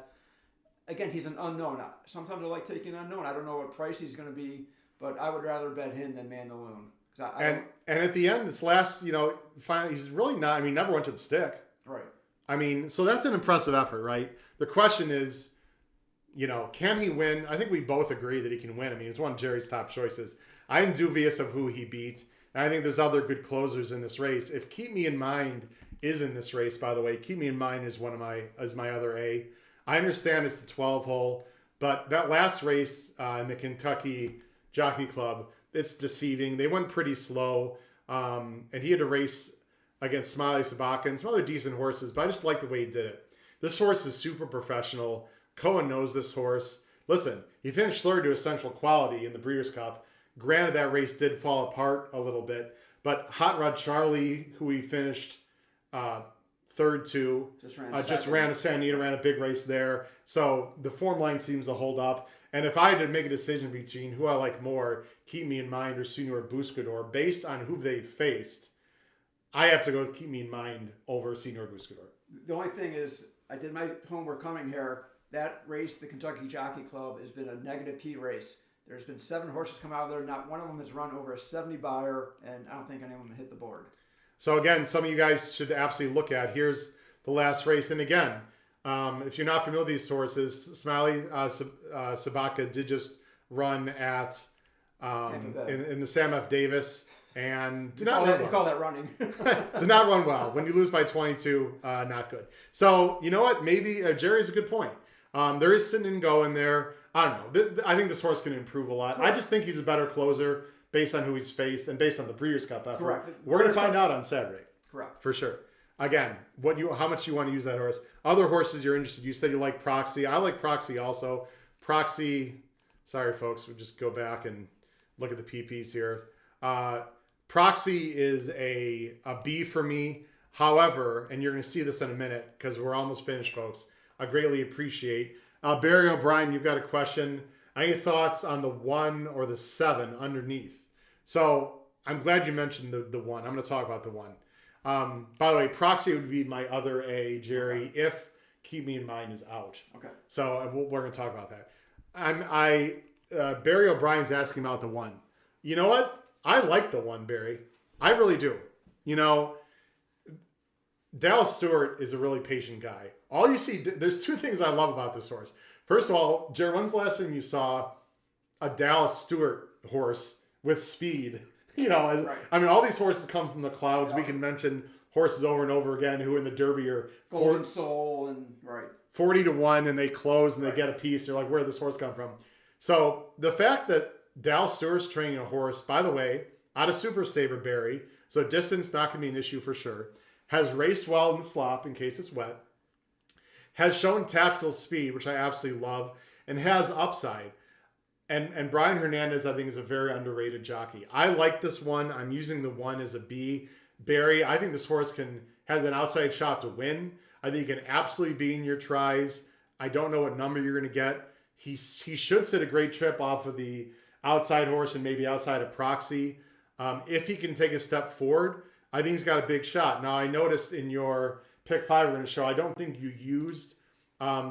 Again, he's an unknown. Sometimes I like taking an unknown. I don't know what price he's going to be, but I would rather bet him than Mandaloon. And at the end, this last, you know, finally, he's really not. I mean, never went to the stick. Right. I mean, so that's an impressive effort, right? The question is, you know, can he win? I think we both agree that he can win. I mean, it's one of Jerry's top choices. I'm dubious of who he beat. And I think there's other good closers in this race. If Keep Me in Mind is in this race, by the way, Keep Me in Mind is my other A. I understand it's the 12 hole, but that last race in the Kentucky Jockey Club, it's deceiving. They went pretty slow, and he had to race against Smiley Sabaka and some other decent horses, but I just like the way he did it. This horse is super professional. Cohen knows this horse. Listen, he finished third to Essential Quality in the Breeders' Cup. Granted, that race did fall apart a little bit, but Hot Rod Charlie, who he finished third to, just ran a Santa Anita, ran a big race there. So the form line seems to hold up. And if I had to make a decision between who I like more, Keep Me in Mind or Senior Buscador, based on who they faced, I have to go with Keep Me in Mind over Senior Buscador. The only thing is, I did my homework coming here. That race, the Kentucky Jockey Club, has been a negative key race. There's been 7 horses come out of there. Not one of them has run over a 70 buyer, and I don't think any of them hit the board. So again, some of you guys should absolutely look at. Here's the last race. And again, if you're not familiar with these horses, Smiley Sabaka did just run at in the Sam F. Davis and did not run well. Call that running. Did not run well. When you lose by 22, not good. So you know what? Maybe Jerry's a good point. There is Sit and Go in there. I don't know. I think this horse can improve a lot. Correct. I just think he's a better closer based on who he's faced and based on the Breeders' Cup effort. Correct. We're going to find out on Saturday. Correct. For sure. Again, how much you want to use that horse. Other horses you're interested. You said you like Proxy. I like Proxy also. Proxy, sorry folks, we'll just go back and look at the PPs here. Proxy is a B for me. However, and you're going to see this in a minute because we're almost finished, folks. I greatly appreciate. Barry O'Brien, you've got a question. Any thoughts on the 1 or the 7 underneath? So I'm glad you mentioned the 1. I'm going to talk about the 1. By the way, Proxy would be my other A, Jerry, if Keep Me in Mind is out. Okay. So we're going to talk about that. Barry O'Brien's asking about the 1. You know what? I like the 1, Barry. I really do. You know, Dallas Stewart is a really patient guy. All you see, there's 2 things I love about this horse. First of all, Jerry, when's the last time you saw a Dallas Stewart horse with speed? You know, right. I mean, all these horses come from the clouds. Yeah. We can mention horses over and over again who in the Derby are Golden Soul and 40-1, and they close and they get a piece. They're like, where did this horse come from? So the fact that Dallas Stewart's training a horse, by the way, out of Super Saver Barry, so distance not going to be an issue for sure, has raced well in the slop in case it's wet, has shown tactical speed, which I absolutely love, and has upside. And Brian Hernandez, I think, is a very underrated jockey. I like this 1. I'm using the 1 as a B. Barry, I think this horse has an outside shot to win. I think he can absolutely be in your tries. I don't know what number you're going to get. He should sit a great trip off of the outside horse and maybe outside of Proxy. If he can take a step forward, I think he's got a big shot. Now, I noticed in your pick 5 we're going to show, I don't think you used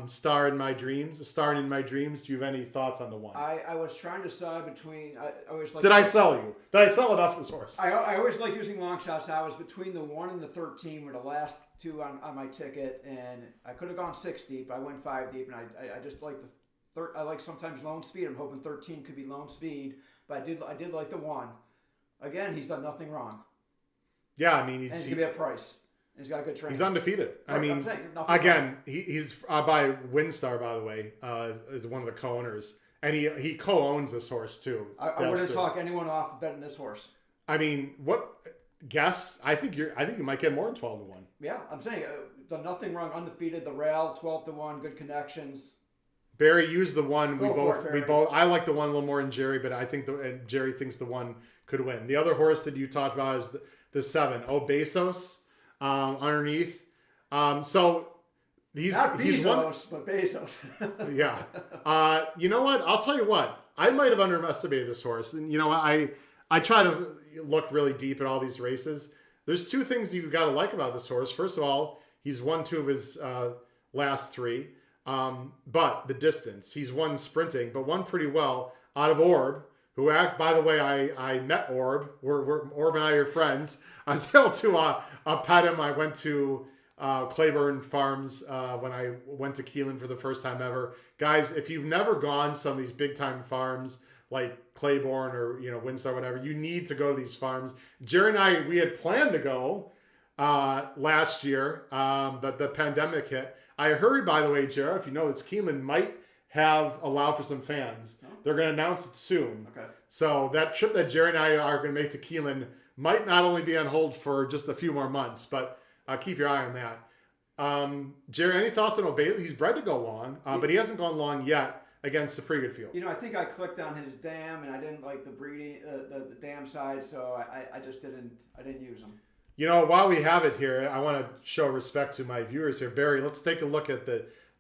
Star in My Dreams. Do you have any thoughts on the one? I was trying to decide between. I always like. Did I sell you? Did I sell enough this horse? I always like using long shots. I was between the 1 and the 13 were the last two on my ticket, and I could have gone 6 deep. I went 5 deep, and I just like I like sometimes lone speed. I'm hoping 13 could be lone speed, but I did like the 1. Again, he's done nothing wrong. Yeah, I mean, he's gonna be a price. And he's got good training. He's undefeated. Right, I mean, again, he's by Windstar, by the way, is one of the co-owners, and he co-owns this horse too. I wouldn't talk anyone off betting this horse. I mean, what guess? I think you might get more than 12 to 1. Yeah, I'm saying done nothing wrong. Undefeated. The rail 12 to 1. Good connections. Barry used the 1. We Barry. both. I like the 1 a little more than Jerry, but I think and Jerry thinks the 1 could win. The other horse that you talked about is the 7. Bezos, underneath. So he's not Bezos, he's one, but Bezos. Yeah. You know what? I'll tell you what. I might have underestimated this horse, and you know I try to look really deep at all these races. There's 2 things you got to like about this horse. First of all, he's won 2 of his last 3. But the distance, he's won sprinting, but won pretty well out of Orb, who by the way, I met Orb. Orb and I are friends. I was able to pet him. I went to Claiborne Farms when I went to Keelan for the first time ever. Guys, if you've never gone some of these big time farms like Claiborne or Windsor, whatever, you need to go to these farms. Jerry and I, we had planned to go last year, but the pandemic hit. I heard, by the way, Jared, if you know, it's Keelan might have allowed for some fans. Oh. They're going to announce it soon. Okay. So that trip that Jerry and I are going to make to Keelan might not only be on hold for just a few more months, but keep your eye on that. Jerry, any thoughts on O'Bailey? He's bred to go long, but he hasn't gone long yet against a pretty good field. I think I clicked on his dam, and I didn't like the breeding, the dam side, so I just didn't use him. While we have it here, I want to show respect to my viewers here. Barry, let's take a look at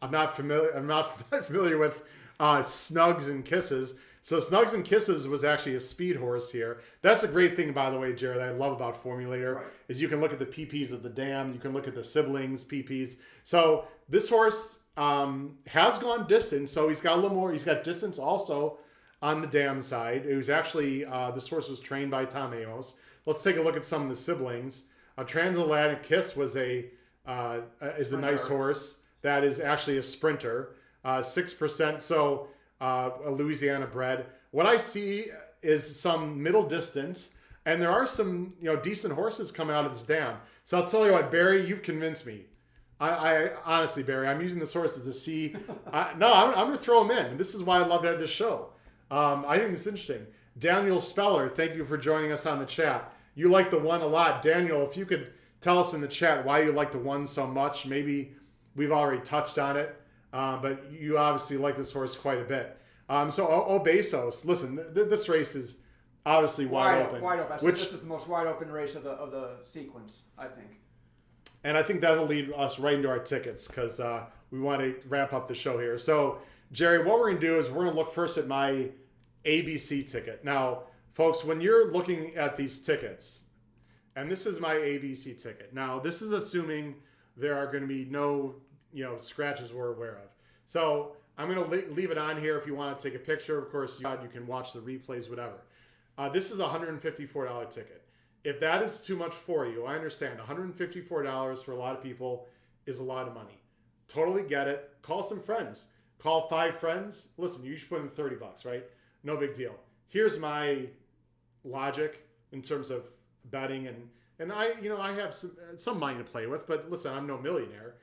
I'm not familiar with Snugs and Kisses. So Snugs and Kisses was actually a speed horse here. That's a great thing, by the way, Jared, I love about Formulator, right, is you can look at the PPs of the dam. You can look at the siblings' PPs. So this horse has gone distance. So he's got a little more. He's got distance also on the dam side. It was actually, this horse was trained by Tom Amos. Let's take a look at some of the siblings. A Transatlantic Kiss is a nice horse that is actually a sprinter, 6%. So a Louisiana bred. What I see is some middle distance, and there are some decent horses coming out of this dam. So I'll tell you what, Barry, you've convinced me. I honestly, Barry, I'm using this horse as a C. I'm going to throw him in. This is why I love to have this show. I think it's interesting. Daniel Speller, thank you for joining us on the chat. You like the 1 a lot. Daniel, if you could tell us in the chat why you like the 1 so much. Maybe we've already touched on it, but you obviously like this horse quite a bit. So Bezos, listen, this race is obviously wide open. Wide open. This is the most wide open race of the sequence, I think. And I think that'll lead us right into our tickets because we want to wrap up the show here. So, Jerry, what we're going to do is we're going to look first at my ABC ticket. Now, folks, when you're looking at these tickets, and this is my ABC ticket. Now, this is assuming there are going to be no, scratches we're aware of. So I'm going to leave it on here if you want to take a picture. Of course, you can watch the replays, whatever. This is a $154 ticket. If that is too much for you, I understand. $154 for a lot of people is a lot of money. Totally get it. Call some friends. Call 5 friends. Listen, you should put in $30, right? No big deal. Here's my logic in terms of betting, and I have some money to play with, but listen, I'm no millionaire.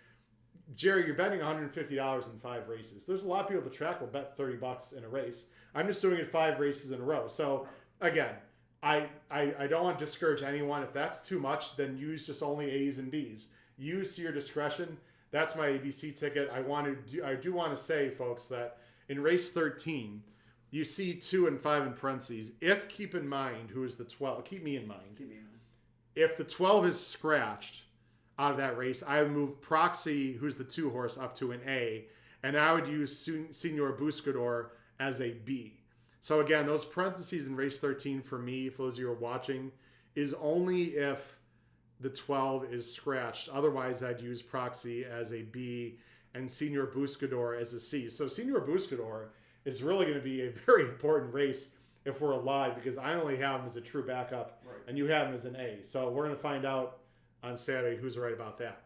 Jerry, you're betting $150 in 5 races. There's a lot of people at the track will bet $30 in a race. I'm just doing it 5 races in a row. So again, I don't want to discourage anyone. If that's too much, then use just only A's and B's. Use to your discretion. That's my ABC ticket. I do want to say, folks, that in race 13, you see 2 and 5 in parentheses. If, keep in mind, who is the 12. Keep me in mind. If the 12 is scratched out of that race, I would move Proxy, who's the 2 horse, up to an A. and I would use Senor Buscador as a B. So again, those parentheses in race 13 for me, for those of you who are watching, is only if the 12 is scratched. Otherwise, I'd use Proxy as a B and Senor Buscador as a C. So Senor Buscador is really going to be a very important race if we're alive, because I only have him as a true backup, right, and you have him as an A. So we're going to find out on Saturday who's right about that.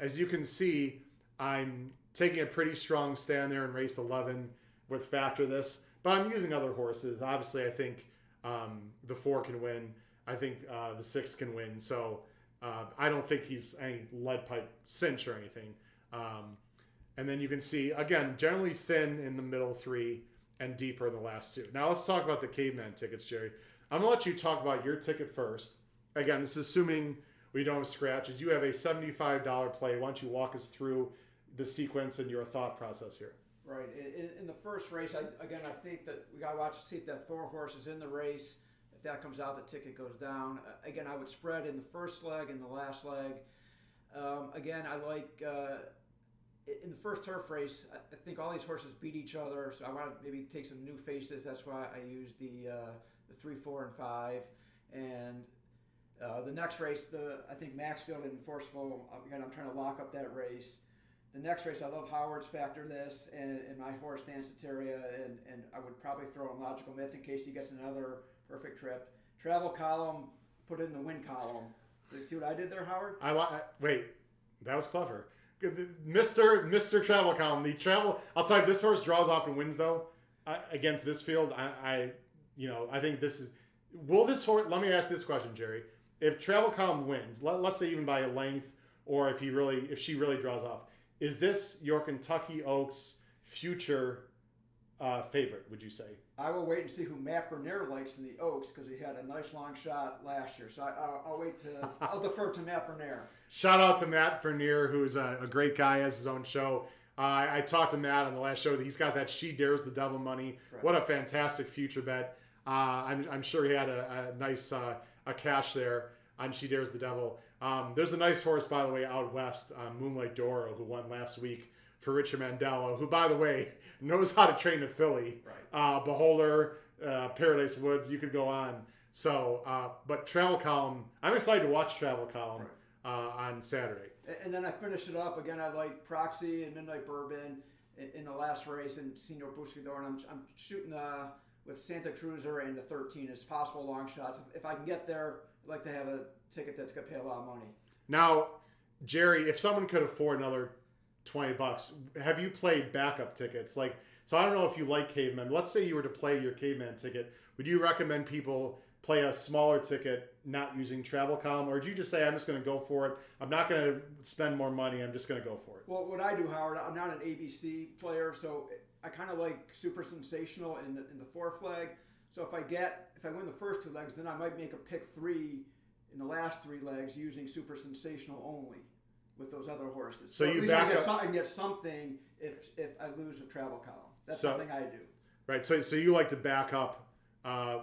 As you can see, I'm taking a pretty strong stand there in race 11 with Factor This, but I'm using other horses. Obviously, I think the 4 can win. I think the 6 can win. So I don't think he's any lead pipe cinch or anything. And then you can see, again, generally thin in the middle 3 and deeper in the last 2. Now let's talk about the Caveman tickets, Jerry. I'm going to let you talk about your ticket first. Again, this is assuming we don't have scratches. You have a $75 play. Why don't you walk us through the sequence and your thought process here? right. In the first race, I think that we got to watch to see if that 4 horse is in the race. If that comes out, the ticket goes down. Again, I would spread in the first leg and the last leg. Again, I like... in the first turf race, I think all these horses beat each other, so I want to maybe take some new faces. That's why I use the 3, 4, and 5. And the next race, I think Maxfield and Enforceable, again, I'm trying to lock up that race. The next race, I love Howard's Factor This, and my horse Danceteria, and I would probably throw in Logical Myth in case he gets another perfect trip. Travel column, put it in the win column. Did you see what I did there, Howard? Wait, that was clever. Mr. Travel Column. I'll tell you, this horse draws off and wins though against this field. I think this is. Will this horse? Let me ask this question, Jerry. If Travel Column wins, let's say even by a length, or if she really draws off, is this your Kentucky Oaks future favorite? Would you say? I will wait and see who Matt Bernier likes in the Oaks, because he had a nice long shot last year. So I'll wait to. I'll defer to Matt Bernier. Shout out to Matt Bernier, who's a great guy, has his own show. I talked to Matt on the last show. He's got that She Dares the Devil money. Correct. What a fantastic future bet. I'm sure he had a nice a cash there on She Dares the Devil. There's a nice horse, by the way, out west, Moonlight Doro, who won last week for Richard Mandello, who, by the way, knows how to train a filly. Right. Beholder, Paradise Woods, you could go on. So, but Travel Column, I'm excited to watch Travel Column. Right. On Saturday. And then I finish it up. Again, I like Proxy and Midnight Bourbon in the last race, and Senor Buscador, and I'm shooting with Santa Cruiser and the 13 as possible long shots. If I can get there, I'd like to have a ticket that's going to pay a lot of money. Now, Jerry, if someone could afford another $20, have you played backup tickets? So I don't know if you like Caveman. Let's say you were to play your Caveman ticket. Would you recommend people play a smaller ticket, not using Travel Column, or do you just say, I'm just going to go for it? I'm not going to spend more money. I'm just going to go for it. Well, what I do, Howard, I'm not an ABC player, so I kind of like Super Sensational in the 4th leg. So if I win the first 2 legs, then I might make a pick 3 in the last 3 legs using Super Sensational only with those other horses. So you back up. I can get something if I lose a Travel Column. That's something I do. Right. So you like to back up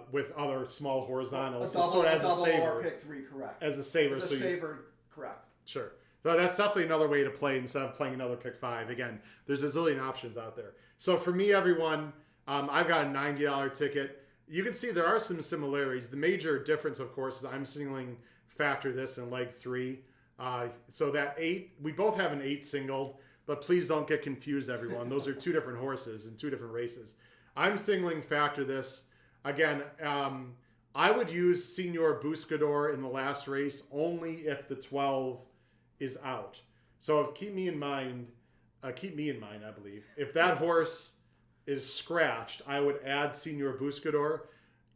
with other small horizontals, a double, as a saver, or pick 3, correct? As a saver, as a saver, correct? Sure. So that's definitely another way to play instead of playing another pick 5. Again, there's a zillion options out there. So for me, everyone, I've got a $90 ticket. You can see there are some similarities. The major difference, of course, is I'm singling Factor This in leg 3. So that 8, we both have an 8 singled, but please don't get confused, everyone. Those are 2 different horses in 2 different races. I'm singling Factor This. Again, I would use Senor Buscador in the last race only if the 12 is out. So keep me in mind, I believe. If that horse is scratched, I would add Senor Buscador.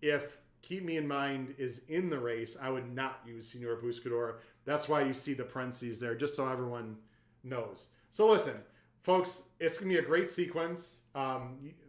If Keep Me in Mind is in the race, I would not use Senor Buscador. That's why you see the parentheses there, just so everyone knows. So listen, folks, it's going to be a great sequence.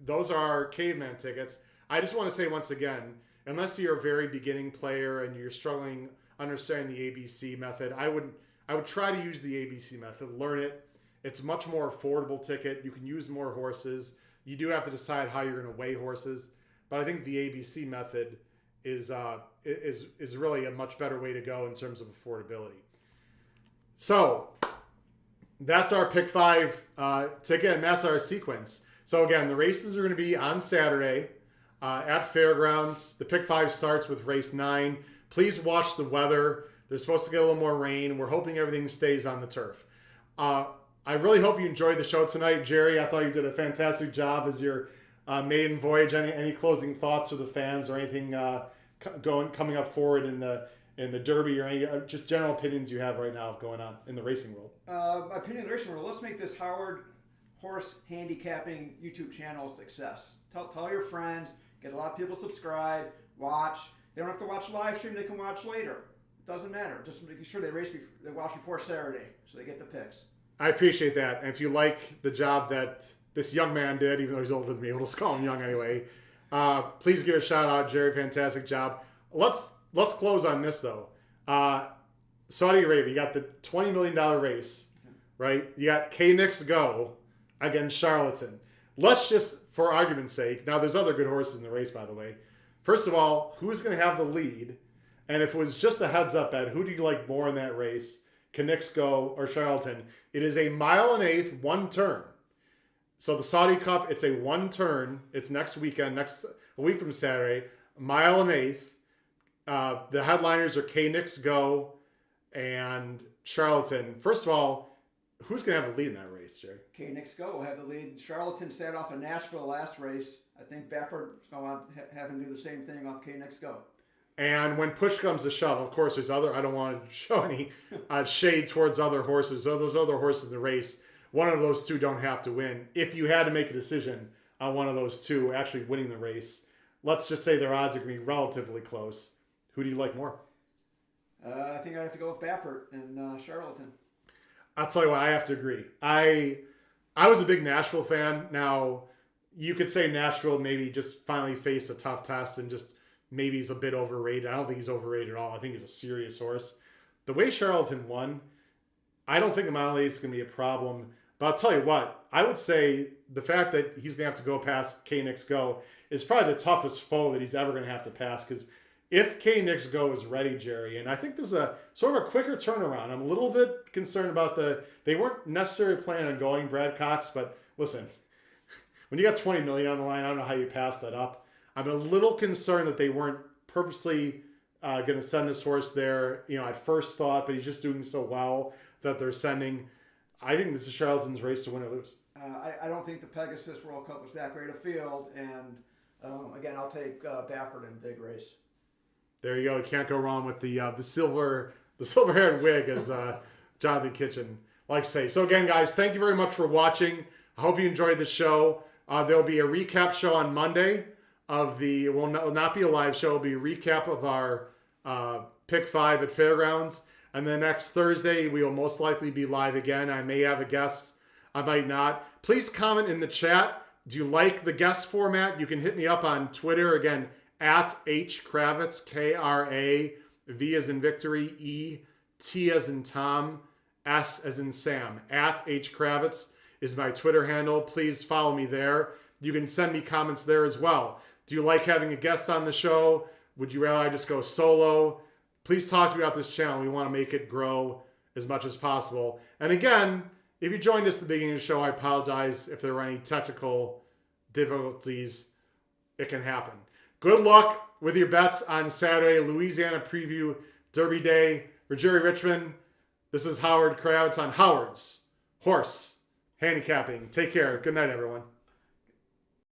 Those are our Caveman tickets. I just want to say once again, unless you're a very beginning player and you're struggling understanding the ABC method, I would try to use the ABC method, learn it. It's a much more affordable ticket. You can use more horses. You do have to decide how you're going to weigh horses, but I think the ABC method is really a much better way to go in terms of affordability. So that's our pick 5 ticket, and that's our sequence. So again, the races are going to be on Saturday at Fairgrounds. The pick 5 starts with race 9. Please watch the weather. They're supposed to get a little more rain. We're hoping everything stays on the turf. I really hope you enjoyed the show tonight, Jerry. I thought you did a fantastic job as your maiden voyage. Any closing thoughts for the fans or anything coming up forward in the Derby, or any just general opinions you have right now going on in the racing world? My opinion in the racing world, let's make this Howard Horse Handicapping YouTube channel a success. Tell your friends, get a lot of people subscribe, watch. They don't have to watch live stream, they can watch later. It doesn't matter. Just making sure they watch before Saturday so they get the picks. I appreciate that. And if you like the job that this young man did, even though he's older than me, we'll just call him young anyway, please give a shout out, Jerry. Fantastic job. Let's close on this though. Saudi Arabia, you got the $20 million race, right? You got K-Nix Go against Charlatan. Let's just, for argument's sake, now there's other good horses in the race, by the way. First of all, who's going to have the lead? And if it was just a heads up bet, who do you like more in that race? K-Nix Go or Charlatan? It is a 1.8 miles, one turn. So the Saudi Cup, it's a one turn. It's next weekend, a week from Saturday, 1.8 miles. The headliners are K-Nix Go and Charlatan. First of all, who's going to have the lead in that race, Jerry? K-Nix Go will have the lead. Charlatan sat off in Nashville last race. I think Baffert is going to have him do the same thing off K-Nix Go. And when push comes to shove, of course, there's other. I don't want to show any shade towards other horses. So those other horses in the race, one of those two don't have to win. If you had to make a decision on one of those two actually winning the race, let's just say their odds are going to be relatively close. Who do you like more? I think I'd have to go with Baffert and Charlatan. I'll tell you what, I have to agree. I was a big Nashville fan. Now, you could say Nashville maybe just finally faced a tough test and just maybe he's a bit overrated. I don't think he's overrated at all. I think he's a serious horse. The way Charlatan won, I don't think a mile is going to be a problem. But I'll tell you what, I would say the fact that he's going to have to go past K-Nix Go is probably the toughest foe that he's ever going to have to pass. Because if K-Nix Go is ready, Jerry, and I think this is a sort of a quicker turnaround. I'm a little bit concerned about they weren't necessarily planning on going Brad Cox, but listen, when you got $20 million on the line, I don't know how you pass that up. I'm a little concerned that they weren't purposely going to send this horse there, at first thought, but he's just doing so well that they're sending. I think this is Charlatan's race to win or lose. I don't think the Pegasus World Cup was that great a field, and again, I'll take Baffert in big race. There you go. You can't go wrong with the silver-haired wig, as Jonathan Kitchen likes to say. So again, guys, thank you very much for watching. I hope you enjoyed the show. There will be a recap show on Monday. It will not be a live show. It will be a recap of our pick 5 at Fairgrounds. And then next Thursday, we will most likely be live again. I may have a guest. I might not. Please comment in the chat. Do you like the guest format? You can hit me up on Twitter. Again, at @HKravitz, K-R-A-V as in victory, E-T as in Tom, S as in Sam. At @HKravitz is my Twitter handle. Please follow me there. You can send me comments there as well. Do you like having a guest on the show? Would you rather I just go solo? Please talk to me about this channel. We want to make it grow as much as possible. And again, if you joined us at the beginning of the show, I apologize if there were any technical difficulties. It can happen. Good luck with your bets on Saturday, Louisiana Preview Derby Day. For Jerry Richman, this is Howard Kravitz on Howard's Horse Handicapping. Take care. Good night, everyone.